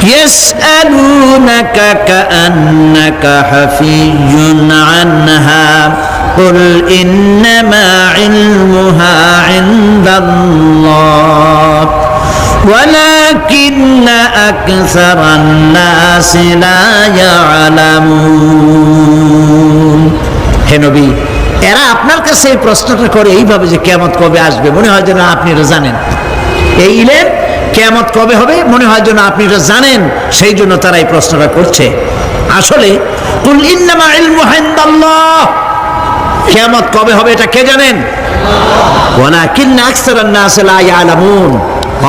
ইয়াসআলুনাকা কাআন্নাকা হাফিয়্যুন আনহা কুল ইন্নামা ইলমুহা ইনদাল্লাহ ওয়ালাকিন্না আকসারান নাসি লা ইয়ালামুন। হে নবী, এরা আপনার কাছে এই প্রশ্নটা করে এইভাবে যে কিয়ামত কবে আসবে, মনে হয় যেন আপনি এটা জানেন। এই ইলম কিয়ামত কবে হবে মনে হয় যেন আপনি এটা জানেন, সেই জন্য তারা এই প্রশ্নটা করছে। আসলে কুল ইন্নামা ইলমুহা ইনদাল্লাহ, কিয়ামত কবে হবে এটা কে জানেন? ওয়ালাকিন্না আকসারান নাসি লা ইয়ালামুন,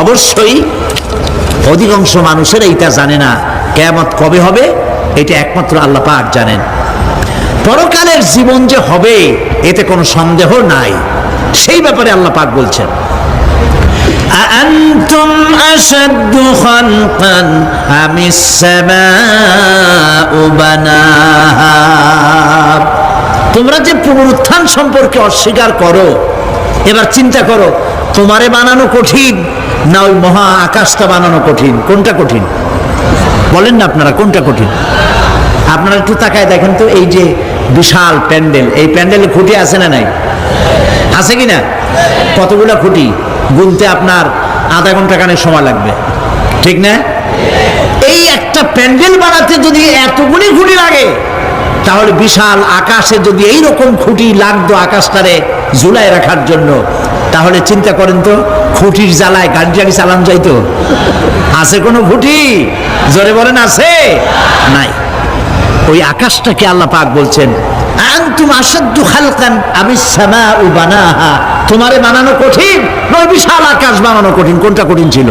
অবশ্যই অধিকাংশ মানুষের এইটা জানে না। কিয়ামত কবে হবে এটা একমাত্র আল্লাহ পাক জানেন। পরকালের জীবন যে হবে এতে কোনো সন্দেহ নাই, সেই ব্যাপারে আল্লাহ পাক বলছেন আআনতুম আশাদ্দু খালকান আমিস সামাউ বানাহা। তোমরা যে পুনরুত্থান সম্পর্কে অস্বীকার করো, এবার চিন্তা করো তোমারে বানানো কঠিন না ওই মহা আকাশটা বানানো কঠিন? কোনটা কঠিন বলেন না আপনারা, কোনটা কঠিন? আপনারা একটু তাকায় দেখেন তো, এই যে বিশাল প্যান্ডেল, এই প্যান্ডেলে খুঁটি আছে না নাই? আছে কি না? কতগুলো খুঁটি গুনতে আপনার আধা ঘন্টা খানেক সময় লাগবে, ঠিক না? এই একটা প্যান্ডেল বানাতে যদি এতগুলি খুঁটি লাগে, তাহলে বিশাল আকাশে যদি এইরকম খুঁটি লাগতো আকাশটারে ঝুলাই রাখার জন্য, তাহলে চিন্তা করেন তো খুঁটির জ্বালায় গাড়ি টাড়ি চালানো যাইতো? আছে কোনো খুঁটি? জোরে বলেন আছে? নাই। ওই আকাশটাকে আল্লাহ পাক বলছেন আনতুম আশাদ্দু খালকান আমিস সামাউ বানাহা, তোমারে বানানো কঠিন নয় বিশাল আকাশ বানানো কঠিন? কোনটা কঠিন ছিল?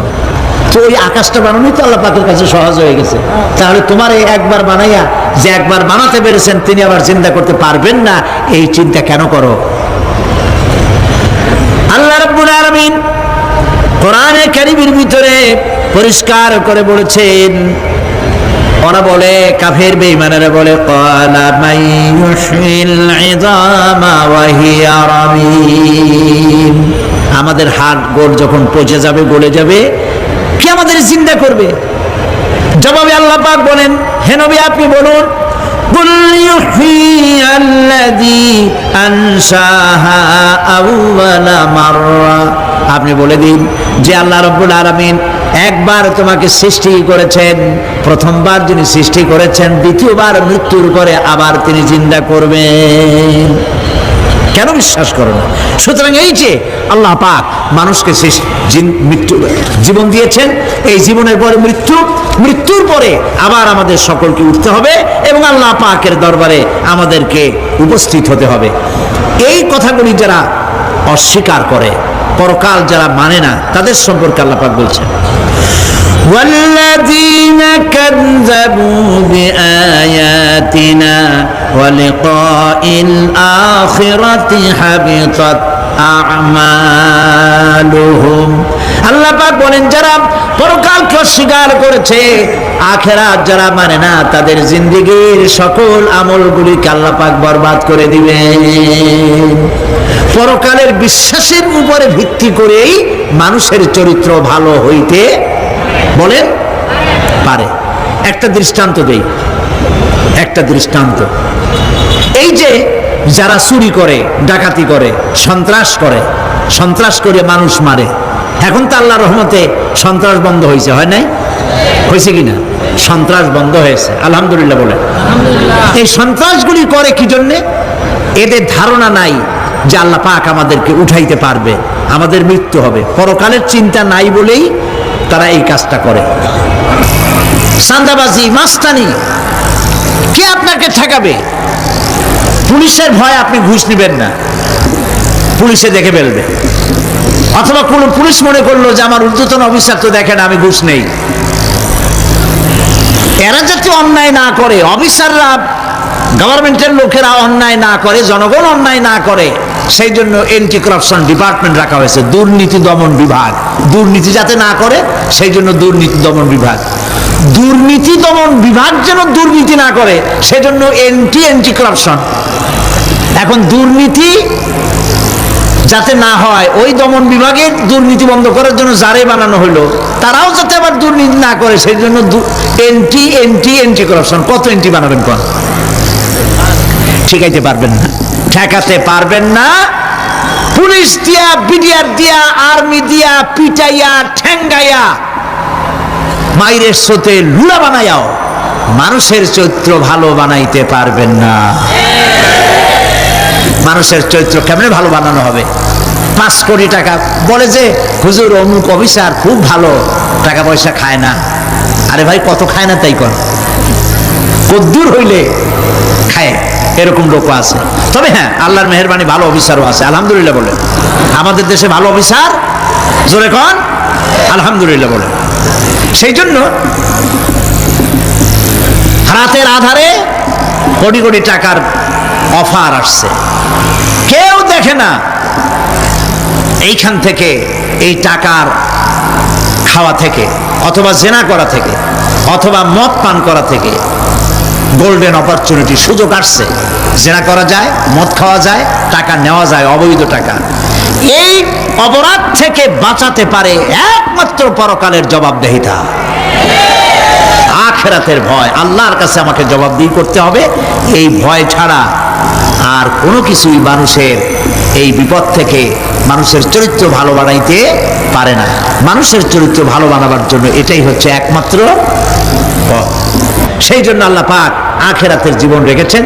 তো ওই আকাশটা বানানোই তো আল্লাহ পাকের কাছে সহজ হয়ে গেছে। তাহলে তোমার এই একবার বানাইয়া যে একবার বানাতে পেরেছেন তিনি আবার চিন্তা করতে পারবেন না, এই চিন্তা কেন করো? আল্লাহ রাব্বুল আলামিন কোরআনে কারীমের ভিতরে পরিষ্কার করে বলেছেন, ওরা বলে কাফের বেঈমানেরা বলে ক্বালা মাইয়ুহয়িল ইযামা ওয়া হিয়া রামীম, আমাদের হাড় গোড় যখন পচে যাবে গলে যাবে কে আমাদের জিন্দা করবে? জবাবে আল্লাহ পাক বলেন, হে নবী আপনি বলুন কুল ইউহয়িয়াল্লাযী আনশাহা আউওয়ালা মাররা, আপনি বলে দিন যে আল্লাহ রাব্বুল আলামিন একবার তোমাকে সৃষ্টি করেছেন, প্রথমবার যিনি সৃষ্টি করেছেন দ্বিতীয়বার মৃত্যুর পরে আবার তিনি জিন্দা করবেন। কেন বিশ্বাস করো না? সুতরাং এই যে আল্লাহ পাক মানুষকে জীবন দিয়েছেন, এই জীবনের পরে মৃত্যু, মৃত্যুর পরে আবার আমাদের সকলকে উঠতে হবে এবং আল্লাহ পাকের দরবারে আমাদেরকে উপস্থিত হতে হবে। এই কথাগুলি যারা অস্বীকার করে, পরকাল যারা মানে না, তাদের সম্পর্কে আল্লাহ পাক বলছেন والذين كذبوا بآياتنا ولقاء الآخرة حبطت أعمالهم। আল্লাহ পাক বলেন যারা পরকালকে অস্বীকার করেছে, আখিরাত যারা মানে না, তাদের জিন্দেগীর সকল আমলগুলিকে আল্লাহ পাক বরবাদ করে দিবেন। পরকালের বিশ্বাসের উপরে ভিত্তি করেই মানুষের চরিত্র ভালো হইতে বলেন পারে। একটা দৃষ্টান্ত দেই, একটা দৃষ্টান্ত। এই যে যারা চুরি করে, ডাকাতি করে, সন্ত্রাস করে মানুষ মারে, এখন তো আল্লাহর রহমতে সন্ত্রাস বন্ধ হয়েছে, হয় নাই? হয়েছে কিনা? সন্ত্রাস বন্ধ হয়েছে, আলহামদুলিল্লাহ বলে। এই সন্ত্রাসগুলি করে কি জন্যে? এদের ধারণা নাই যে আল্লাহ পাক আমাদেরকে উঠাইতে পারবে, আমাদের মৃত্যু হবে। পরকালের চিন্তা নাই বলেই তারা এই কাজটা করে। চাঁদাবাজি, মাস্তানি, কে আপনাকে ঠেকাবে? পুলিশের ভয় আপনি ঘুষ নেবেন না, পুলিশে দেখে ফেলবে। অথবা কোন পুলিশ মনে করলো যে আমার ঊর্ধ্বতন অফিসার তো দেখেন আমি ঘুষ নেই। এরা যাতে অন্যায় না করে, অফিসাররা, গভর্নমেন্টের লোকেরা অন্যায় না করে, জনগণ অন্যায় না করে, সেই জন্য এন্টি করাপশন ডিপার্টমেন্ট রাখা হয়েছে, দুর্নীতি দমন বিভাগ। দুর্নীতি যাতে না করে সেই জন্য দুর্নীতি দমন বিভাগ। দুর্নীতি দমন বিভাগ যেন দুর্নীতি না করে সেজন্য এন্টি করাপশন। এখন দুর্নীতি যাতে না হয়, ওই দমন বিভাগের দুর্নীতি বন্ধ করার জন্য যারে বানানো হলো তারাও যাতে আবার দুর্নীতি না করে, সেই জন্য এন্টি করাপশন। কত এন্টি বানাবেন কোন? ঠেকাইতে পারবেন না, ঠেকাতে পারবেন না। পুলিশ দিয়া, বিডিআর দিয়া, আর্মি দিয়া পিটাইয়া ঠেঙ্গাইয়া মাইরের স্রোতে লুলা বানাইয়াও মানুষের চরিত্র ভালো বানাইতে পারবেন না। মানুষের চরিত্র কেমনে ভালো বানানো হবে? 5 কোটি টাকা বলে যে হুজুর অমুক অফিসার খুব ভালো, টাকা পয়সা খায় না। আরে ভাই, কত খায় না তাই কর, কদ্দুর হইলে খায়, এরকম লোক আছে। তবে হ্যাঁ, আল্লাহর মেহেরবানি ভালো অফিসারও আছে, আলহামদুলিল্লাহ বলে। আমাদের দেশে ভালো অফিসার, জোরে কন আলহামদুলিল্লাহ বলে। সেই জন্য রাতের আধারে কোটি কোটি টাকার অফার আসছে, কেউ দেখে না। এইখান থেকে, এই টাকার খাওয়া থেকে, অথবা জেনা করা থেকে, অথবা মদ পান করা থেকে গোল্ডেন অপরচুনিটি, সুযোগ আসছে। জেনা করা যায়, মদ খাওয়া যায়, টাকা নেওয়া যায়, অবৈধ টাকা। এই অপরাধ থেকে বাঁচাতে পারে একমাত্র পরকালের জবাবদেহিতা, আখিরাতের ভয়। আল্লাহর কাছে আমাকে জবাবদিহি করতে হবে, এই ভয় ছাড়া আর কোনো কিছুই মানুষের এই বিপদ থেকে মানুষের চরিত্র ভালো বানাইতে পারে না। মানুষের চরিত্র ভালো বানাবার জন্য এটাই হচ্ছে একমাত্র পথ। সেই জন্য আল্লাহ পাক আখিরাতের জীবন রেখেছেন,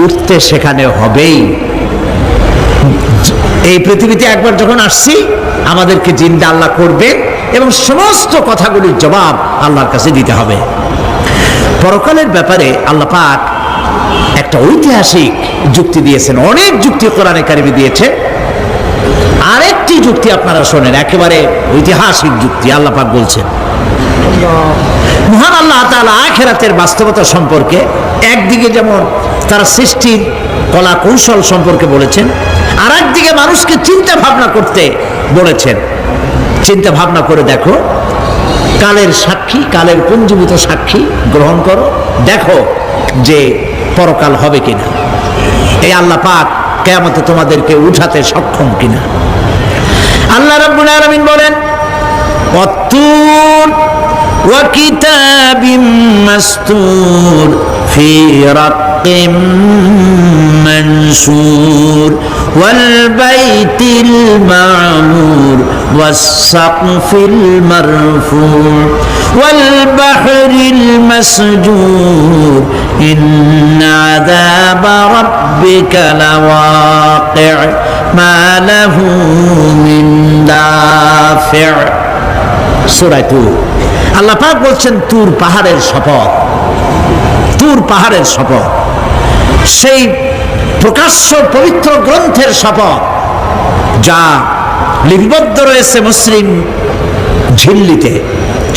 উঠতে সেখানে হবেই। এই পৃথিবীতে একবার যখন আসছি, আমাদেরকে জিন্দা আল্লাহ করবেন এবং সমস্ত কথাগুলির জবাব আল্লাহর কাছে দিতে হবে। পরকালের ব্যাপারে আল্লাহ পাক একটা ঐতিহাসিক যুক্তি দিয়েছেন, অনেক যুক্তি কোরআনে কারিমে দিয়েছে। আরেকটি যুক্তি আপনারা শোনেন, একেবারে ঐতিহাসিক যুক্তি। আল্লাহ পাক বলছেন, মহান আল্লাহ তাআলা আখিরাতের বাস্তবতা সম্পর্কে একদিকে যেমন তার সৃষ্টির কলা কৌশল সম্পর্কে বলেছেন, আর একদিকে মানুষকে চিন্তা ভাবনা করতে বলেছেন। চিন্তা ভাবনা করে দেখো, কালের সাক্ষী, কালের পুঞ্জীভূত সাক্ষী গ্রহণ করো, দেখো যে পরকাল হবে কিনা, এই আল্লাহ পাক কিয়ামতে তোমাদেরকে উঠাতে সক্ষম কিনা। আল্লাহ রাব্বুল আলামিন বলেন, ওয়াত্তুর ওয়া কিতাবিম মাসতুর ফি রাক্কিম মানশুর ওয়াল বাইতিল মা'মুর ওয়াস সাকফিল মারফুর ওয়াল বাহরিল মাসজুর ইন্না আযাবা রাব্বিকা লাওয়াকি' মা লাহু মিন দাফি'। সূরা তুর। আল্লাহ পাক বলছেন, তুর পাহাড়ের শপথ, তুর পাহাড়ের শপথ, সেই প্রকাশ্য পবিত্র গ্রন্থের শপথ যা লিপিবদ্ধ রয়েছে মুসলিম ঝিল্লিতে,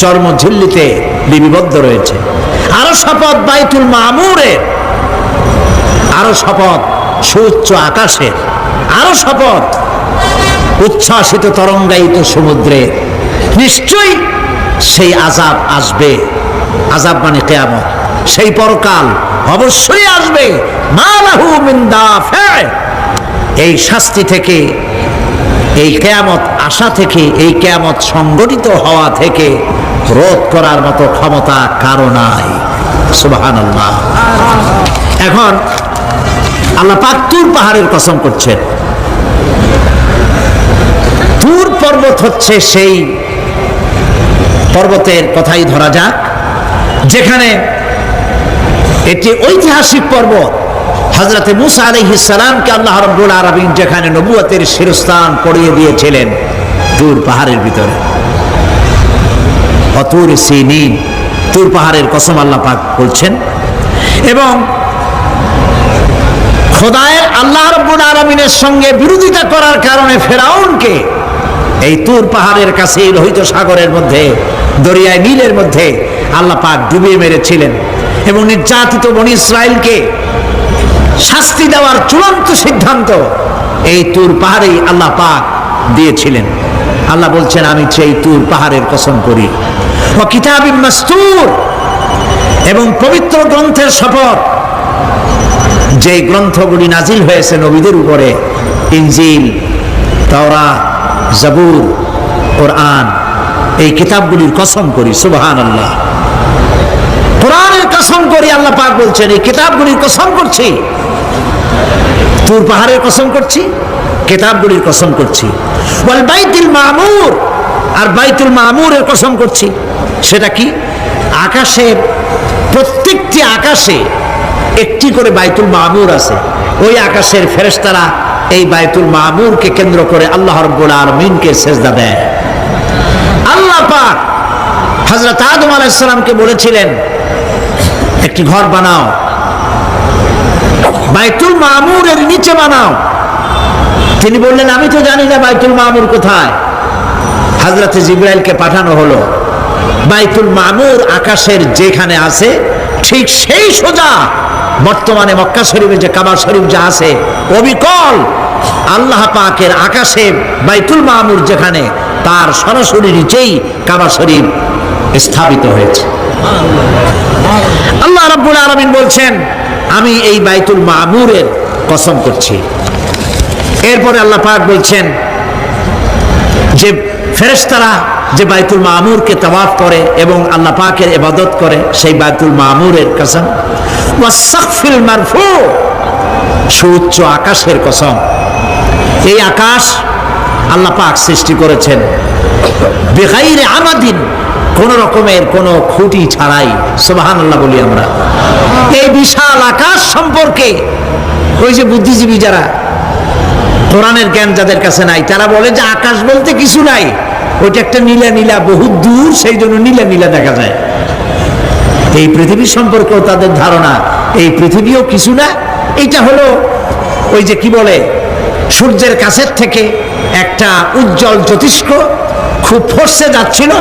চর্ম ঝিল্লিতে লিপিবদ্ধ রয়েছে। আরো শপথ বাইতুল মামুরের, আরো শপথ সুউচ্চ আকাশের, আরো শপথ উচ্ছ্বাসিত তরঙ্গায়িত সমুদ্রের। নিশ্চয়ই সেই আযাব আসবে, আযাব মানে কিয়ামত, সেই পরকাল অবশ্যই আসবে। মা লাহু মিন দাফি', এই শাস্তি থেকে, এই কিয়ামত আসা থেকে, এই কিয়ামত সংগঠিত হওয়া থেকে রোধ করার মতো ক্ষমতা কারো নাই। সুবহানাল্লাহ। এখন আল্লাহ পাক তুর পাহাড়ের কসম করছেন। তুর পর্বত হচ্ছে সেই পর্বতের কথাই ধরা যাক, যেখানে এটি ঐতিহাসিক পর্বত। হযরতে মূসা আলাইহিস সালামকে আল্লাহ রাব্বুল আলামিন যেখানে নবুয়তের শিরস্থান পড়িয়ে দিয়েছিলেন, তুর পাহাড়ের ভিতরে। অতুর সিনিন, তুর পাহাড়ের কসম আল্লাহ পাক বলছেন। এবং খোদায়ের আল্লাহ রাব্বুল আলামিনের সঙ্গে বিরোধিতা করার কারণে ফেরাউনকে এই তুর পাহাড়ের কাছে লোহিত সাগরের মধ্যে, দরিয়ায় নীলের মধ্যে আল্লাহ পাক ডুবিয়ে মেরেছিলেন এবং নির্যাতিত বনি ইসরাইলকে শাস্তি দেওয়ার চূড়ান্ত সিদ্ধান্ত এই তুর পাহাড়েই আল্লাহ পাক দিয়েছিলেন। আল্লাহ বলছেন, আমি সেই তুর পাহাড়ের কসম করি। ওয়া কিতাবিম মাসতুর, এবং পবিত্র গ্রন্থের শপথ, যে গ্রন্থগুলি নাজিল হয়েছে নবীদের উপরে, ইনজিল, তাওরাত, জাবুর, কোরআন, এই কিতাবগুলির কসম করি, সুবহানাল্লাহ। কোরআনের কসম করি, আল্লাহ পাক বলছেন এই কিতাবগুলির কসম করছি। তুর পাহাড়ের কসম করছি, কিতাবগুলির কসম করছি। ওয়াল বাইতুল মামুর, আর বাইতুল মামুরের কসম করছি। সেটা কি? আকাশের প্রত্যেকটি আকাশে একটি করে বাইতুল মামুর আছে। ওই আকাশের ফেরেশতারা এই বাইতুল মামুরকে কেন্দ্র করে আল্লাহ রাব্বুল আলামিনকে সিজদা দেয়। আল্লাহ পাক হযরত আদম আলাইহিস সালামকে বলেছিলেন একটি ঘর বানাও, বাইতুল মামুরের নিচে বানাও। তিনি বললেন আমি তো জানি না বাইতুল মামুর কোথায়। হযরত জিবরাইলকে পাঠানো হলো। বাইতুল মামুর আকাশের যেখানে আছে ঠিক সেই সোজা বর্তমানে মক্কা শরীফে যে কাবা শরীফ যা আছে অবিকল আল্লাহ পাকের আকাশে বাইতুল মামুর যেখানে, তার সরাসরি নিচেই কাবা শরীফ স্থাপিত হয়েছে। আল্লাহ রাব্বুল আলামিন বলছেন আমি এই বাইতুল মামুরের কসম করছি। এরপরে আল্লাহ পাক বলছেন যে ফেরেশতারা যে বাইতুল মামুরকে তাওয়াফ করে এবং আল্লাহ পাকের ইবাদত করে, সেই বাইতুল মামুরের কসম। ওয়াস-সাকফিল মারফু, সুউচ্চ আকাশের কসম। এই আকাশ আল্লাহ পাক সৃষ্টি করেছেন বিগাইরি আমাদিন, কোন রকমের কোন খুঁটি ছাড়াই। সুবহানাল্লাহ বলি আমরা। এই বিশাল আকাশ সম্পর্কে ওই যে বুদ্ধিজীবী যারা, কোরআনের জ্ঞান যাদের কাছে নাই, তারা বলে যে আকাশ বলতে কিছু নাই, ওইটা একটা নীলা নীলা বহু দূর, সেই জন্য নীলা নীলা দেখা যায়। এই পৃথিবী সম্পর্কেও তাদের ধারণা এই পৃথিবীও কিছু না, এটা হলো ওই যে কি বলে সূর্যের কাছের থেকে একটা উজ্জ্বল জ্যোতিষ্ক খুব ফোর্সে যাচ্ছিল,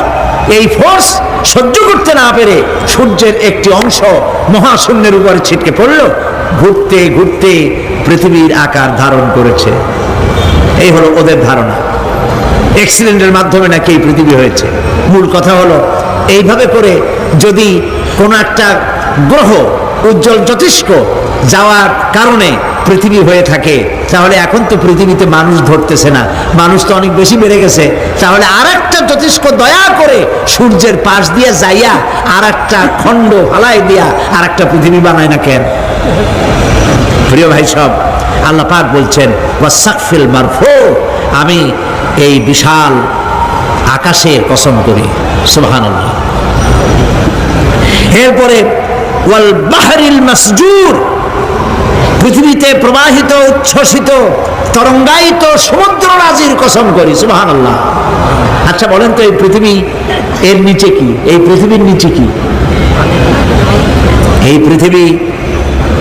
এই ফোর্স সহ্য করতে না পেরে সূর্যের একটি অংশ মহাশূন্যের উপরে ছিটকে পড়ল, ঘুরতে ঘুরতে পৃথিবীর আকার ধারণ করেছে। এই হলো ওদের ধারণা। অ্যাক্সিডেন্টের মাধ্যমে নাকি এই পৃথিবী হয়েছে। মূল কথা হলো এইভাবে করে যদি কোনো একটা গ্রহ উজ্জ্বল জ্যোতিষ্ক যাওয়ার কারণে পৃথিবী হয়ে থাকে, তাহলে এখন তো পৃথিবীতে মানুষ ধরতেছে না, মানুষ তো অনেক বেশি বেড়ে গেছে, তাহলে আর একটা জ্যোতিষ্ক দয়া করে সূর্যের পাশ দিয়ে যাইয়া আর একটা খণ্ড ফালাই দিয়া আর একটা পৃথিবী বানায় না কেন? প্রিয় ভাই সব, আল্লাহ পাক বলছেন ওয়াস-সাকফিল মারফু, আমি এই বিশাল আকাশের কসম করি। সুবহানাল্লাহ। এরপরে ওয়াল বাহরিল মাসজুর, পৃথিবীতে প্রবাহিত উচ্ছ্বসিত তরঙ্গায়িত সমুদ্র রাজির কসম করি। সুবহানাল্লাহ। আচ্ছা বলেন তো এই পৃথিবী এর নিচে কি? এই পৃথিবীর নিচে কি? এই পৃথিবী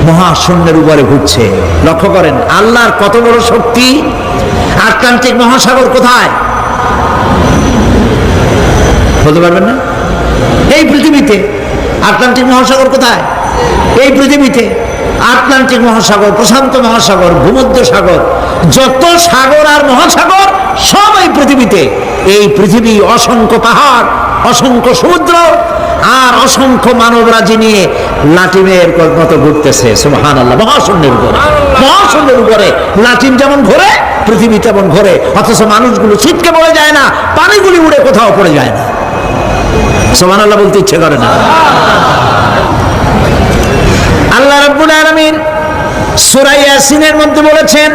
মহাশূন্যের উপরে ঘুরছে। লক্ষ্য করেন আল্লাহর কত বড় শক্তি। আটলান্টিক মহাসাগর কোথায় বলতে পারবেন না? এই পৃথিবীতে। আটলান্টিক মহাসাগর কোথায়? এই পৃথিবীতে। আটলান্টিক মহাসাগর, প্রশান্ত মহাসাগর, ভূমধ্য সাগর, যত সাগর আর মহাসাগর সব এই পৃথিবীতে। এই পৃথিবী অসংখ্য পাহাড়, অসংখ্য সমুদ্র আর অসংখ্য মানবরাজি নিয়ে লাটিমের মতো ঘুরতেছে। সুবহানাল্লাহ। মহাশূন্যের উপরে, মহাশূন্যের উপরে লাটিম যেমন ঘোরে, পৃথিবী তেমন ঘোরে, অথচ মানুষগুলো ছিটকে পড়ে যায় না, পানিগুলি উড়ে কোথাও পড়ে যায় না। সুবহানাল্লাহ বলতে ইচ্ছে করে না। আল্লাহ রাব্বুল আলামিন সূরা ইয়াসিনের মধ্যে বলেছেন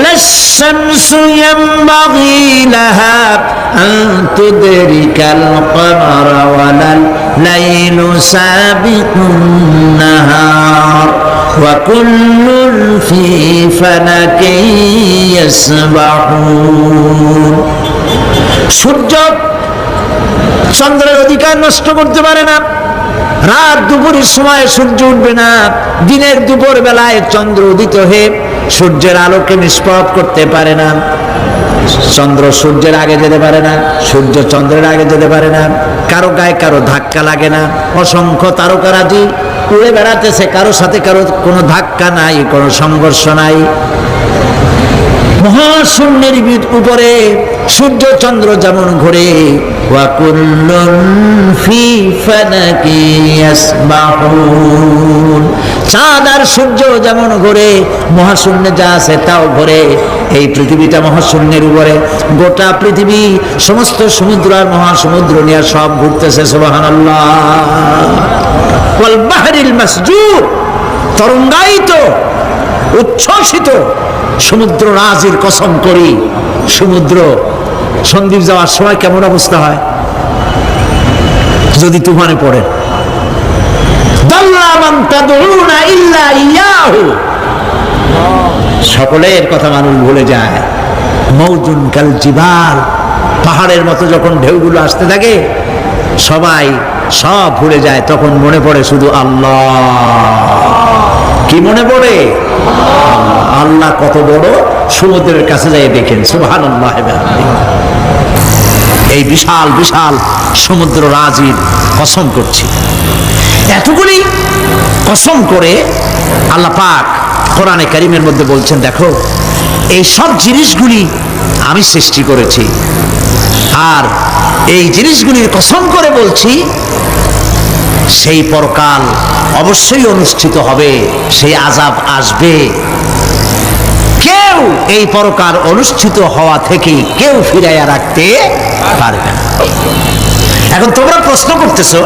লাশ-শামসু ইয়ানবাগি লাহা আন তুদরিকাল কমারা ওয়ালাল লাইলু সাবিকুন নাহার ওয়া কুল্লুন ফি ফালাকিন ইয়াসবাহুন। সূর্য চন্দ্রের অধিকার নষ্ট করতে পারে না। রাত দুপুরের সময় সূর্য উঠবে না, দিনের দুপুর বেলায় চন্দ্র উদিত হয়ে সূর্যের আলোকে নিষ্প্রভ করতে পারে না। চন্দ্র সূর্যের আগে যেতে পারে না, সূর্য চন্দ্রের আগে যেতে পারে না। কারো গায়ে কারো ধাক্কা লাগে না। অসংখ্য তারকারাজি উড়ে বেড়াতেছে, কারো সাথে কারো কোনো ধাক্কা নাই, কোনো সংঘর্ষ নাই। মহাশূন্যের উপরে সূর্য চন্দ্র যেমন ঘোরে, ওয়া কুল্লুন ফি ফালাকি ইয়াসবাহুন, চাঁদ আর সূর্য যেমন ঘোরে, মহাশূন্যে যা আছে তাও ঘোরে। এই পৃথিবীটা মহাশূন্যের উপরে, গোটা পৃথিবী সমস্ত সমুদ্র আর মহাসমুদ্র নিয়ে সব ঘুরতেছে। সুবহানাল্লাহ। ওয়াল বাহরিল মাসজুর, তরঙ্গায়িত উচ্ছ্বসিত সমুদ্র রাজির কসম করি, সমুদ্র সন্দ্বীপ যাওয়ার সময় কেমন অবস্থা হয় যদি তুফানে পড়ে। দাল্লা মান তাদউনা ইল্লা ইয়াহু, সকলের কথা মানুষ ভুলে যায়। মৌজুন কাল জিবাল, পাহাড়ের মতো যখন ঢেউগুলো আসতে থাকে সবাই সব ভুলে যায়, তখন মনে পড়ে শুধু আল্লাহ। কি মনে পড়ে? আল্লাহ কত বড়, সমুদ্রের কাছে যাই দেখেন। সুবহানাল্লাহ। এই বিশাল বিশাল সমুদ্র রাজির কসম করছি। এতগুলি কসম করে আল্লাহ পাক কোরআনে কারীমের মধ্যে বলছেন, দেখো এই সব জিনিসগুলি আমি সৃষ্টি করেছি, আর এই জিনিসগুলির কসম করে বলছি সেই পরকাল অবশ্যই অনুষ্ঠিত হবে, সেই আযাব আসবে। কেউ এই পরকাল অনুষ্ঠিত হওয়া থেকে কেউ ফিরাইয়া রাখতে পারবে না। এখন তোমরা প্রশ্ন করতেছো,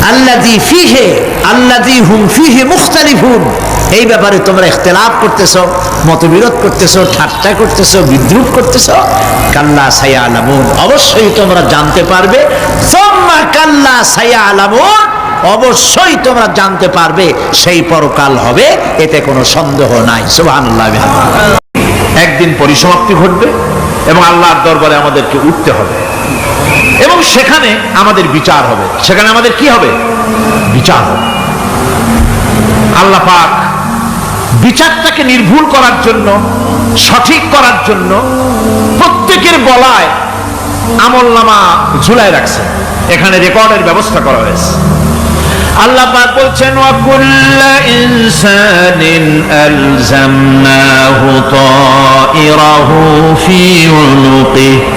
আল্লাযী ফীহি আল্লাযী হুম ফীহি মুখতালিফুন, এই ব্যাপারে তোমরা ইখতিলাফ করতেছো, মতবিরোধ করতেছো, ঠাট্টা করতেছো, বিদ্রূপ করতেছো। কাল্লা সায়ালামুন, অবশ্যই তোমরা জানতে পারবে। সুম্মা কাল্লা সায়ালামুন, অবশ্যই তোমরা জানতে পারবে সেই পরকাল হবে, এতে কোনো সন্দেহ নাই। সুবহানাল্লাহ। একদিন পরিসমাপ্তি ঘটবে এবং আল্লাহর দরবারে আমাদেরকে উঠতে হবে এবং সেখানে আমাদের বিচার হবে। সেখানে আমাদের কি হবে? বিচার হবে। আল্লাহ পাক বিচারটাকে নির্ভুল করার জন্য, সঠিক করার জন্য প্রত্যেকের গলায় আমলনামা ঝুলায় রাখছে, এখানে রেকর্ডের ব্যবস্থা করা হয়েছে। আল্লাহ পাক বলছেন, ওয়া কুল্লু ইনসানিন আলজামনাহু তাইরাহু ফি উনুকিহি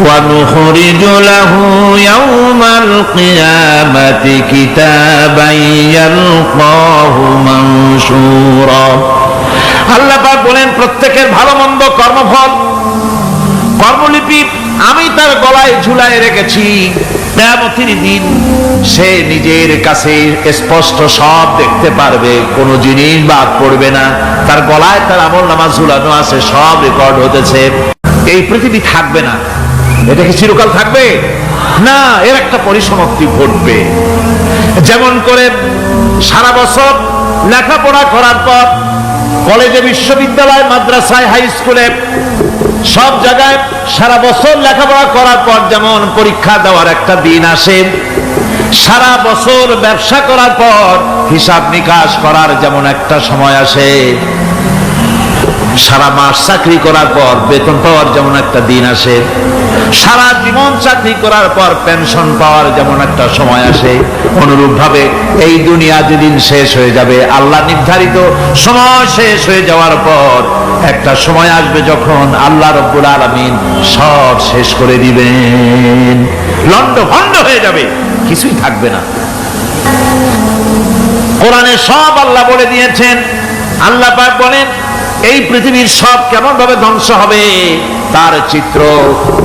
ওয়া নুখরিজু লাহু ইয়াওমাল কিয়ামাতি কিতাবান ইয়ালকাহু মানশুরা। আল্লাহ পাক বলেন, প্রত্যেকের ভালো মন্দ কর্মফল, কর্মলিপি আমি তার গলায় ঝুলায় রেখেছি। কিয়ামতের দিন সে নিজের কাছে স্পষ্ট সব দেখতে পারবে, কোনো জিনিস বাদ পড়বে না। তার গলায় তার আমলনামা ঝুলানো আছে, সব রেকর্ড হতেছে। এই পৃথিবী থাকবে না, এটা কি চিরকাল থাকবে না, এর একটা পরিসমাপ্তি ঘটবে। যেমন করে সারা বছর লেখাপড়া করার পর কলেজে, বিশ্ববিদ্যালয়, মাদ্রাসায়, হাই স্কুলে, সব জায়গায় সারা বছর লেখাপড়া করার পর যেমন পরীক্ষা দেওয়ার একটা দিন আসে, সারা বছর ব্যবসা করার পর হিসাব নিকাশ করার যেমন একটা সময় আসে, সারা মাস চাকরি করার পর বেতন পাওয়ার যেমন একটা দিন আসে, সারা জীবন চাকরি করার পর পেনশন পাওয়ার যেমন একটা সময় আসে, অনুরূপ ভাবে এই দুনিয়া যেদিন শেষ হয়ে যাবে, আল্লাহ নির্ধারিত সময় শেষ হয়ে যাওয়ার পর একটা সময় আসবে যখন আল্লাহ রব্বুল আলামিন সব শেষ করে দিবেন, লন্ডভন্ড হয়ে যাবে, কিছুই থাকবে না। কোরআনে সব আল্লাহ বলে দিয়েছেন। আল্লাহ পাক বলেন, এই পৃথিবীর সব কেমন ভাবে ধ্বংস হবে তার চিত্র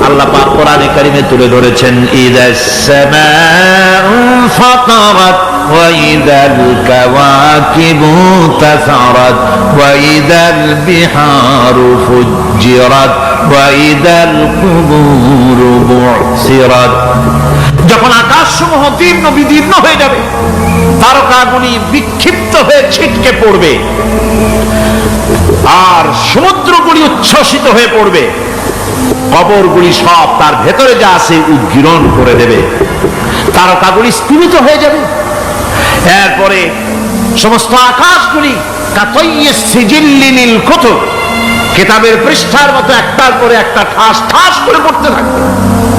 আল্লাহ পাক কোরআনে কারিমে তুলে ধরেছেন। ইদাস সামাউ ফাতারাত ওয়া ইদাল কাওয়াকিবু তাসারাত ওয়া ইদাল বিহারু ফুজ্জিরাত ওয়া ইদাল কুবুরু বুসিরাত। যখন আকাশসমূহ জীর্ণ বিদীর্ণ হয়ে যাবে, তারকাগুলি বিক্ষিপ্ত হয়ে ছিটকে পড়বে, আর সমুদ্রগুলি উচ্ছ্বসিত হয়ে পড়বে, কবরগুলি সব তার ভেতরে যা আছে উদ্গীরণ করে দেবে, তারকাগুলি স্থিমিত হয়ে যাবে। এরপরে সমস্ত আকাশগুলি কাতাইয়্যিস সিজিল্লিল কুতুব, কিতাবের পৃষ্ঠার মতো একটার পরে একটা ঠাস ঠাস করে পড়তে থাকবে,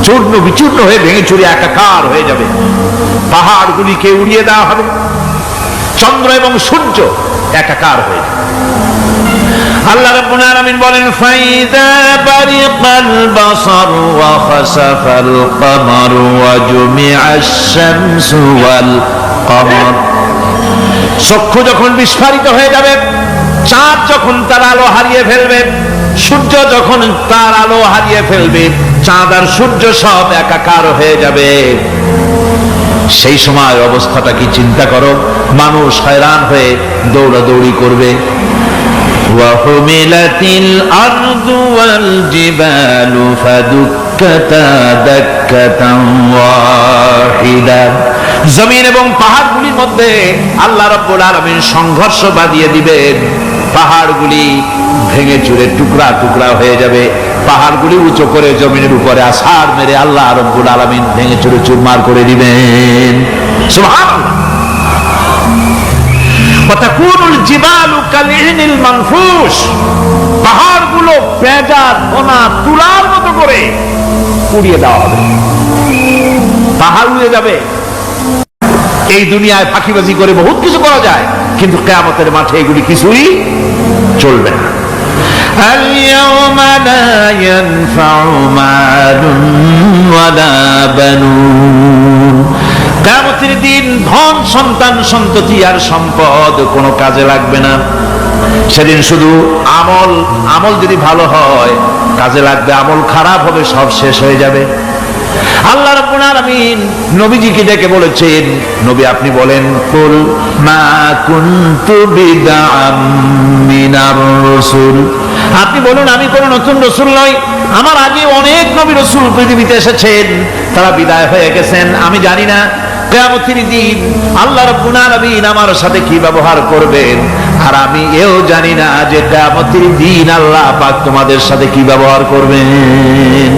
চূর্ণ বিচূর্ণ হয়ে ভেঙে চুরে একাকার হয়ে যাবে। পাহাড়গুলিকে উড়িয়ে দেওয়া হবে, চন্দ্র এবং সূর্য একাকার হয়ে যাবে। আল্লাহ রাব্বুল আলামিন বলেন ফাইদা বারিকাল বাসার ওয়া খাসাফাল কমার ওয়া জুমিআশ শামসু ওয়াল কমার। চক্ষু যখন বিস্ফারিত হয়ে যাবে, চাঁদ যখন তার আলো হারিয়ে ফেলবে, সূর্য যখন তার আলো হারিয়ে ফেলবে, চাঁদ আর সূর্য সব একাকার হয়ে যাবে, সেই সময় অবস্থাটা কি চিন্তা করো। মানুষ হয়রান হয়ে দৌড়াদৌড়ি করবে। ওয়াহুমিলাতিল আরদু ওয়াল জিবালু ফাদুক্কাতা দাক্কাতান ওয়াহিদা। জমিন এবং পাহাড়গুলির মধ্যে আল্লাহ রাব্বুল আলামিন সংঘর্ষ বাঁধিয়ে দিবেন। পাহাড়গুলি ভেঙে চুরে টুকরা টুকরা হয়ে যাবে। পাহাড়গুলি উঁচু করে জমিনের উপরে আছাড় মেরে আল্লাহ রাব্বুল আলামিন ভেঙে চুরে চুরমার করে দিবেন। সুবহানাল্লাহ। ওয়াতাকুনুল জিবালু কালইহনিল মানফুস। পাহাড়গুলো পেঁজা ধোনা তুলার মতো করে উড়িয়ে দেওয়া হবে, পাহাড় উড়ে যাবে। এই দুনিয়ায় ফাঁকিবাজি করে বহুত কিছু করা যায়, কিন্তু কিয়ামতের মাঠে এগুলি কিছুই চলবে না। আল-ইয়াওমা লা ইয়ানফাউ মালুন ওয়ালা বানুন। কিয়ামতের দিন ধন সন্তান সন্ততি আর সম্পদ কোনো কাজে লাগবে না। সেদিন শুধু আমল যদি ভালো হয় কাজে লাগবে, আমল খারাপ হবে সব শেষ হয়ে যাবে। আল্লাহ রাব্বুল আলামিন নবীজিকে ডেকে বলেছেন, নবী আপনি বলেন, কুল মা কুনতু বিদআম মিনার রাসূল। আপনি বলুন আমি কোন নতুন রাসূল নই, আমার আগে অনেক নবী রাসূল পৃথিবীতে এসেছেন, তারা বিদায় হয়ে গেছেন। আমি জানি না কিয়ামতের দিন আল্লাহ রাব্বুল আলামিন আমার সাথে কি ব্যবহার করবেন, আর আমি এও জানি না যে কিয়ামতের দিন আল্লাহ পাক তোমাদের সাথে কি ব্যবহার করবেন।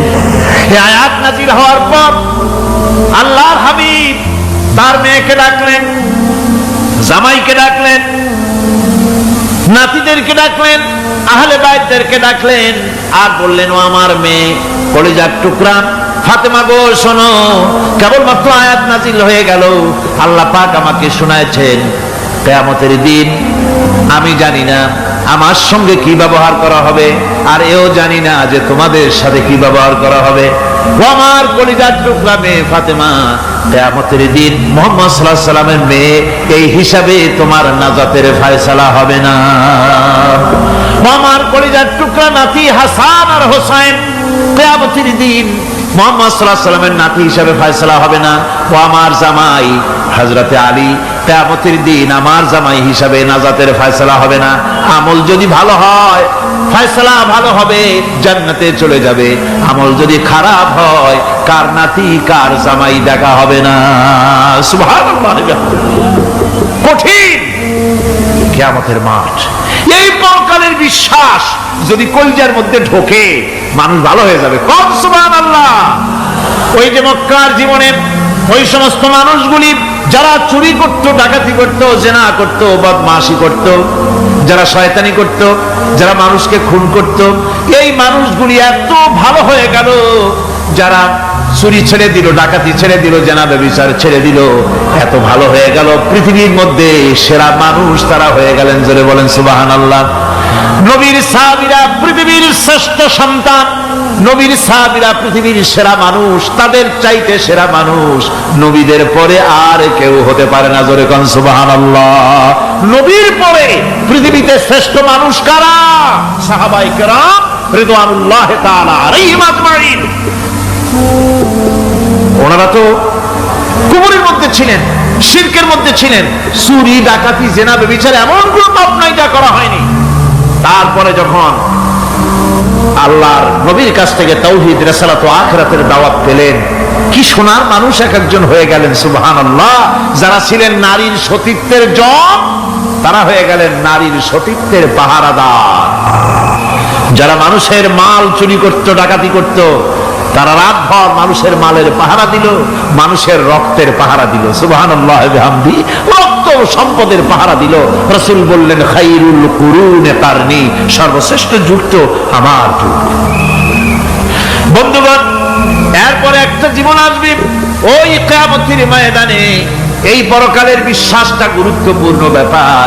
এই আয়াত নাযিল হওয়ার পর আল্লাহর হাবিব তার মেয়েকে ডাকলেন, জামাইকে ডাকলেন, নাতিদেরকে ডাকলেন, আহলে বাইতদেরকে ডাকলেন, আর বললেন, ও আমার মেয়ে কলিজার টুকরা ফাতেমা গো শোনো, কেবলমাত্র আয়াত নাযিল হয়ে গেল, আল্লাহ পাক আমাকে শোনাচ্ছেন কিয়ামতের দিন আমি জানি না আমার সঙ্গে কি ব্যবহার করা হবে, আর এও জানি না যে তোমাদের সাথে কি ব্যবহার করা হবে। ও আমার কলিজার টুকরা মেয়ে ফাতেমা, কিয়ামতের দিন মুহাম্মদ সাল্লাল্লাহু আলাইহি সাল্লামের মেয়ে এই হিসাবে তোমার নাজাতের ফয়সালা হবে না। ও আমার কলিজার টুকরা নাতি হাসান আর হোসেন, কিয়ামতের দিন মুহাম্মদ সাল্লাল্লাহু আলাইহি সাল্লামের নাতি হিসাবে ফয়সালা হবে না। ও আমার জামাই হযরতে আলী, কিয়ামতের দিন আমার জামাই হিসাবে নাজাতের ফয়সালা হবে না। আমল যদি ভালো হয় ফয়সালা ভালো হবে, জান্নাতে চলে যাবে। আমল যদি খারাপ হয় কার নাতি কার জামাই দেখা হবে না। সুবহানাল্লাহ। কঠিন কিয়ামতের মাঠ। এই পরকালের বিশ্বাস যদি কলিজার মধ্যে ঢোকে মানুষ ভালো হয়ে যাবে। কোন সুবহানাল্লাহ। ওই যে মক্কার জীবনে ওই সমস্ত মানুষগুলি যারা চুরি করত, ডাকাতি করত, জেনা করত, বদমাশি করত, যারা শয়তানি করত, যারা মানুষকে খুন করত, এই মানুষগুলি এত ভালো হয়ে গেল, যারা চুরি ছেড়ে দিল, ডাকাতি ছেড়ে দিল, জেনা ব্যভিচার ছেড়ে দিল, এত ভালো হয়ে গেল, পৃথিবীর মধ্যে সেরা মানুষ তারা হয়ে গেলেন। জোরে বলেন সুবহানাল্লাহ। নবীর সাহাবীরা পৃথিবীর শ্রেষ্ঠ সন্তান, নবীর সাহাবীরা পৃথিবীর সেরা মানুষ, তাদের চাইতে সেরা মানুষ নবীদের পরে আর কেউ হতে পারে না। জোরে কোন সুবহানাল্লাহ। নবীর পরে পৃথিবীতে শ্রেষ্ঠ মানুষ কারা? সাহাবায়ে কেরাম রিদওয়ানুল্লাহি তাআলা আলাইহিম আজমাইন। ওনারা তো কুফরের মধ্যে ছিলেন, শিরকের মধ্যে ছিলেন, চুরি ডাকাতি জেনা ব্যভিচার এমন কোন পাপ নাই যা করা হয়নি। তারপরে যখন আল্লাহর নবীর কাছ থেকে তাওহীদ, রিসালাত ও আখিরাতের দাওয়াত পেলেন, কি সোনার মানুষ এক একজন হয়ে গেলেন। সুবহানাল্লাহ। যারা ছিলেন নারীর সতীত্বের জম, তারা হয়ে গেলেন নারীর সতীত্বের পাহারাদার। যারা মানুষের মাল চুরি করত, ডাকাতি করত, তারা রাতভর মানুষের মালের পাহারা দিল, মানুষের রক্তের পাহারা দিল। সুবহানাল্লাহ বিহামদি। রক্ত সম্পদের পাহারা দিল। রাসূল বললেন, খায়রুল কুরুনে কারনি, সর্বশ্রেষ্ঠ যুগ তো আমার যুগ। বন্ধুগণ, এরপরে একটা জীবন আসবে ওই কিয়ামতের ময়দানে। এই পরকালের বিশ্বাসটা গুরুত্বপূর্ণ ব্যাপার।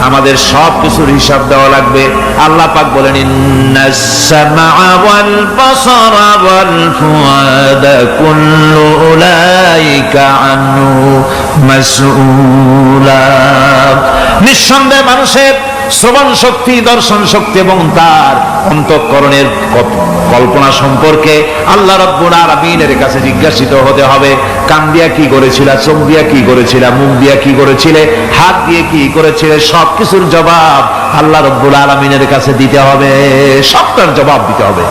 আমাদের সব কিছুর হিসাব দেওয়া লাগবে। আল্লাহ পাক বলেন ইন্নাস সামআ ওয়াল বাসারা ওয়াল ফুআদা কুল্লু উলাইকা আনহু মাসউলা। নিঃসন্দেহে মানুষের শ্রবণ শক্তি, দর্শন শক্তি এবং তার অন্তঃকরণের কল্পনা সম্পর্কে আল্লাহ রাব্বুল আলামিনের কাছে জিজ্ঞাসিত হতে হবে। কান দিয়া কি করেছিলা, চোখ দিয়া কি করেছিলা, মুখ দিয়া কি করেছিলে, হাত দিয়ে কি করেছিলে, সবকিছুর জবাব আল্লাহ রাব্বুল আলামিনের কাছে দিতে হবে। সবটার জবাব দিতে হবে,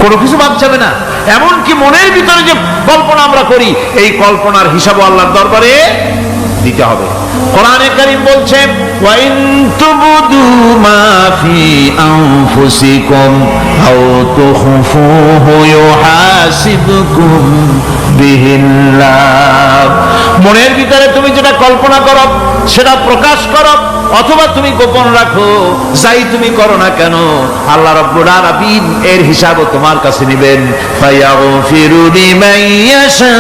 কোনো কিছু বাদ যাবে না। এমনকি মনের ভিতরে যে কল্পনা আমরা করি, এই কল্পনার হিসাবও আল্লাহর দরবারে দিতে হবে। কোরআনে কারীম বলছে ওয়া ইন তুবদু মা ফি আনফুসিকুম আও তুখফুহু ইউহাসিবকুম বিহিল্লাহ। মনের ভিতরে তুমি যেটা কল্পনা করো সেটা প্রকাশ করো, অথবা তুমি গোপন রাখো, যাই তুমি করো না কেন আল্লাহ রাব্বুল আলামিন এর হিসাবও তোমার কাছে নেবেন। ফায়াগফিরু লিমান ইয়াশা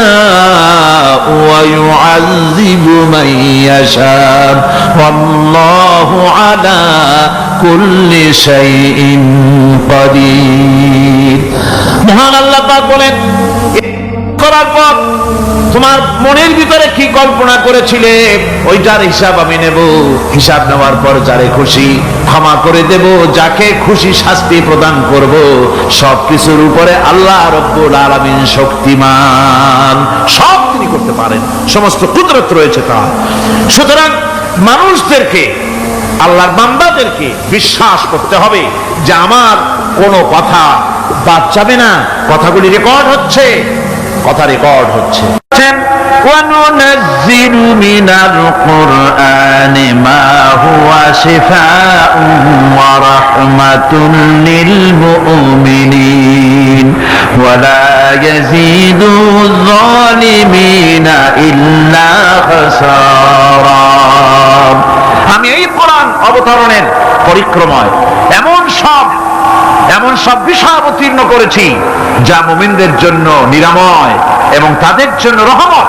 ওয়া ইউআযযিবু মান ইয়াশা ওয়াল্লাহু আলা কুল্লি শাইইন কাদির। মহান আল্লাহ পাক বলেন, করার পর তোমার মনের ভিতরে কি কল্পনা করেছিলে ওইটার হিসাব আমি নেব। হিসাব নেওয়ার পর যারে খুশি ক্ষমা করে দেব, যাকে খুশি শাস্তি প্রদান করব। সবকিছুর উপরে আল্লাহ রাব্বুল আলামিন শক্তিমান, সব তিনি করতে পারেন, সমস্ত কুদরত রয়েছে তার। সুতরাং মানুষদেরকে, আল্লাহর বান্দাদেরকে বিশ্বাস করতে হবে যে আমার কোনো কথা বাদ যাবে না, কথাগুলি রেকর্ড হচ্ছে, কথা রেকর্ড হচ্ছে। وَنُنَزِّلُ مِنَ الْقُرْآنِ مَا هُوَ شِفَاءٌ وَرَحْمَةٌ لِّلْمُؤْمِنِينَ وَلَا يَزِيدُ الظَّالِمِينَ إِلَّا خَسَارًا। আমি এই কোরআন অবতরণের পরিক্রমায় এমন সব বিষয় অবতীর্ণ করেছি যা মুমিনদের জন্য নিরাময় এবং তাদের জন্য রহমত,